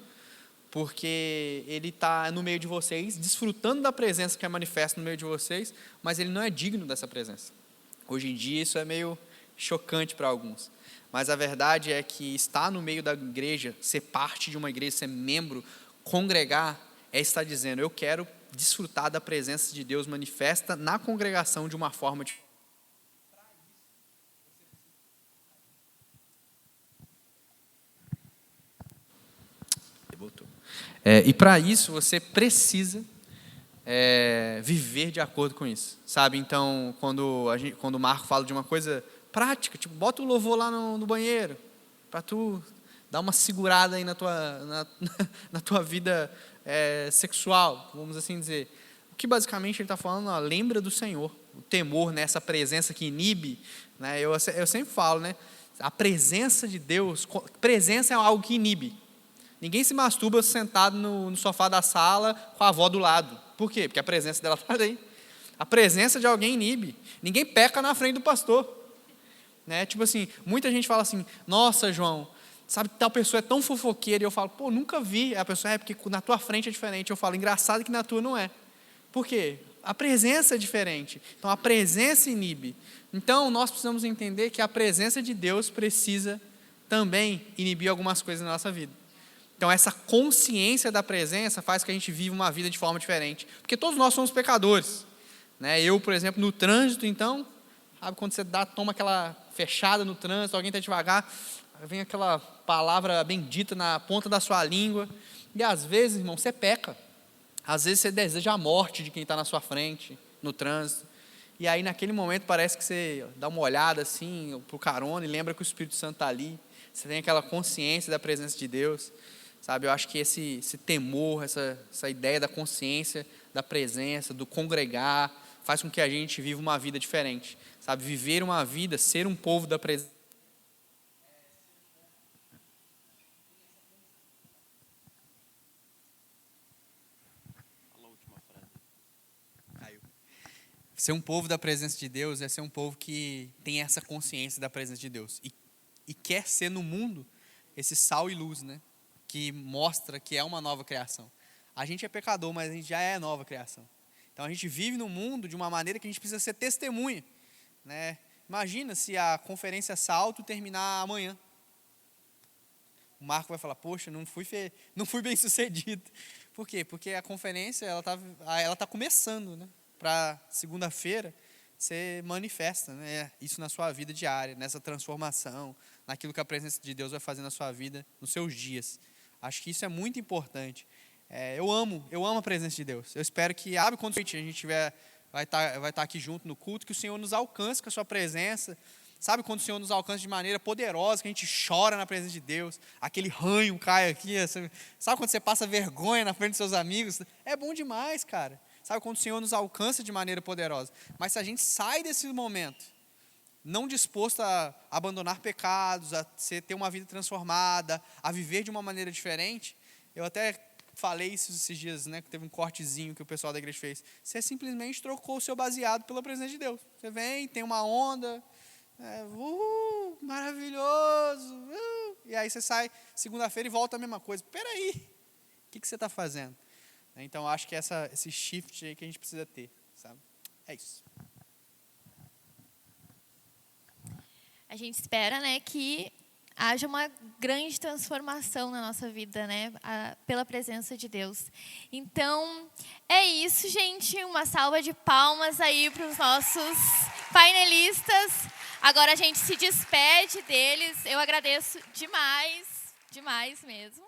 porque ele está no meio de vocês, desfrutando da presença que é manifesta no meio de vocês, mas ele não é digno dessa presença. Hoje em dia isso é meio chocante para alguns. Mas a verdade é que estar no meio da igreja, ser parte de uma igreja, ser membro, congregar, é estar dizendo, eu quero desfrutar da presença de Deus manifesta na congregação de uma forma diferente. E para isso você precisa viver de acordo com isso, sabe? Então, quando o Marco fala de uma coisa prática, tipo, bota o louvor lá no banheiro, para tu dar uma segurada aí na tua vida sexual, vamos assim dizer. O que basicamente ele está falando, lembra do Senhor, o temor, né, essa presença que inibe, né, eu sempre falo, né, a presença de Deus, presença é algo que inibe. Ninguém se masturba sentado no sofá da sala com a avó do lado. Por quê? Porque a presença dela está ali. A presença de alguém inibe. Ninguém peca na frente do pastor. Né? Tipo assim, muita gente fala assim, nossa, João, sabe que tal pessoa é tão fofoqueira, e eu falo, pô, nunca vi. A pessoa porque na tua frente é diferente. Eu falo, engraçado que na tua não é. Por quê? A presença é diferente. Então, a presença inibe. Então, nós precisamos entender que a presença de Deus precisa também inibir algumas coisas na nossa vida. Então, essa consciência da presença faz com que a gente viva uma vida de forma diferente. Porque todos nós somos pecadores. Né? Eu, por exemplo, no trânsito, então, sabe quando você toma aquela fechada no trânsito, alguém está devagar, vem aquela palavra bendita na ponta da sua língua, e às vezes, irmão, você peca. Às vezes você deseja a morte de quem está na sua frente, no trânsito, e aí naquele momento parece que você dá uma olhada assim, para o carona, e lembra que o Espírito Santo está ali, você tem aquela consciência da presença de Deus, sabe? Eu acho que esse temor, essa ideia da consciência, da presença, do congregar, faz com que a gente viva uma vida diferente. Sabe, viver uma vida, ser um povo da presença. Ser um povo da presença de Deus é ser um povo que tem essa consciência da presença de Deus. E quer ser no mundo esse sal e luz, né? Que mostra que é uma nova criação. A gente é pecador, mas a gente já é nova criação. Então a gente vive no mundo de uma maneira que a gente precisa ser testemunha. Né? Imagina se a conferência Salto terminar amanhã. O Marco vai falar, poxa, não fui bem sucedido. Por quê? Porque a conferência ela tá começando, né? Para segunda-feira. você manifesta, né, isso na sua vida diária, nessa transformação, naquilo que a presença de Deus vai fazer na sua vida, nos seus dias. Acho que isso é muito importante. Eu amo a presença de Deus. Eu espero que, quando a gente vai estar aqui junto no culto, que o Senhor nos alcance com a sua presença. Sabe quando o Senhor nos alcança de maneira poderosa, que a gente chora na presença de Deus, aquele ranho cai aqui, sabe quando você passa vergonha na frente dos seus amigos? É bom demais, cara. Sabe quando o Senhor nos alcança de maneira poderosa? Mas se a gente sai desse momento, não disposto a abandonar pecados, a ter uma vida transformada, a viver de uma maneira diferente, eu até falei isso esses dias, né, que teve um cortezinho que o pessoal da igreja fez. Você simplesmente trocou o seu baseado pela presença de Deus. Você vem, tem uma onda, maravilhoso, e aí você sai segunda-feira e volta a mesma coisa. Peraí, o que você está fazendo? Então, acho que esse shift aí que a gente precisa ter, sabe? É isso. A gente espera, né, que haja uma grande transformação na nossa vida, né, pela presença de Deus. Então, é isso, gente. Uma salva de palmas aí para os nossos painelistas. Agora a gente se despede deles. Eu agradeço demais, demais mesmo.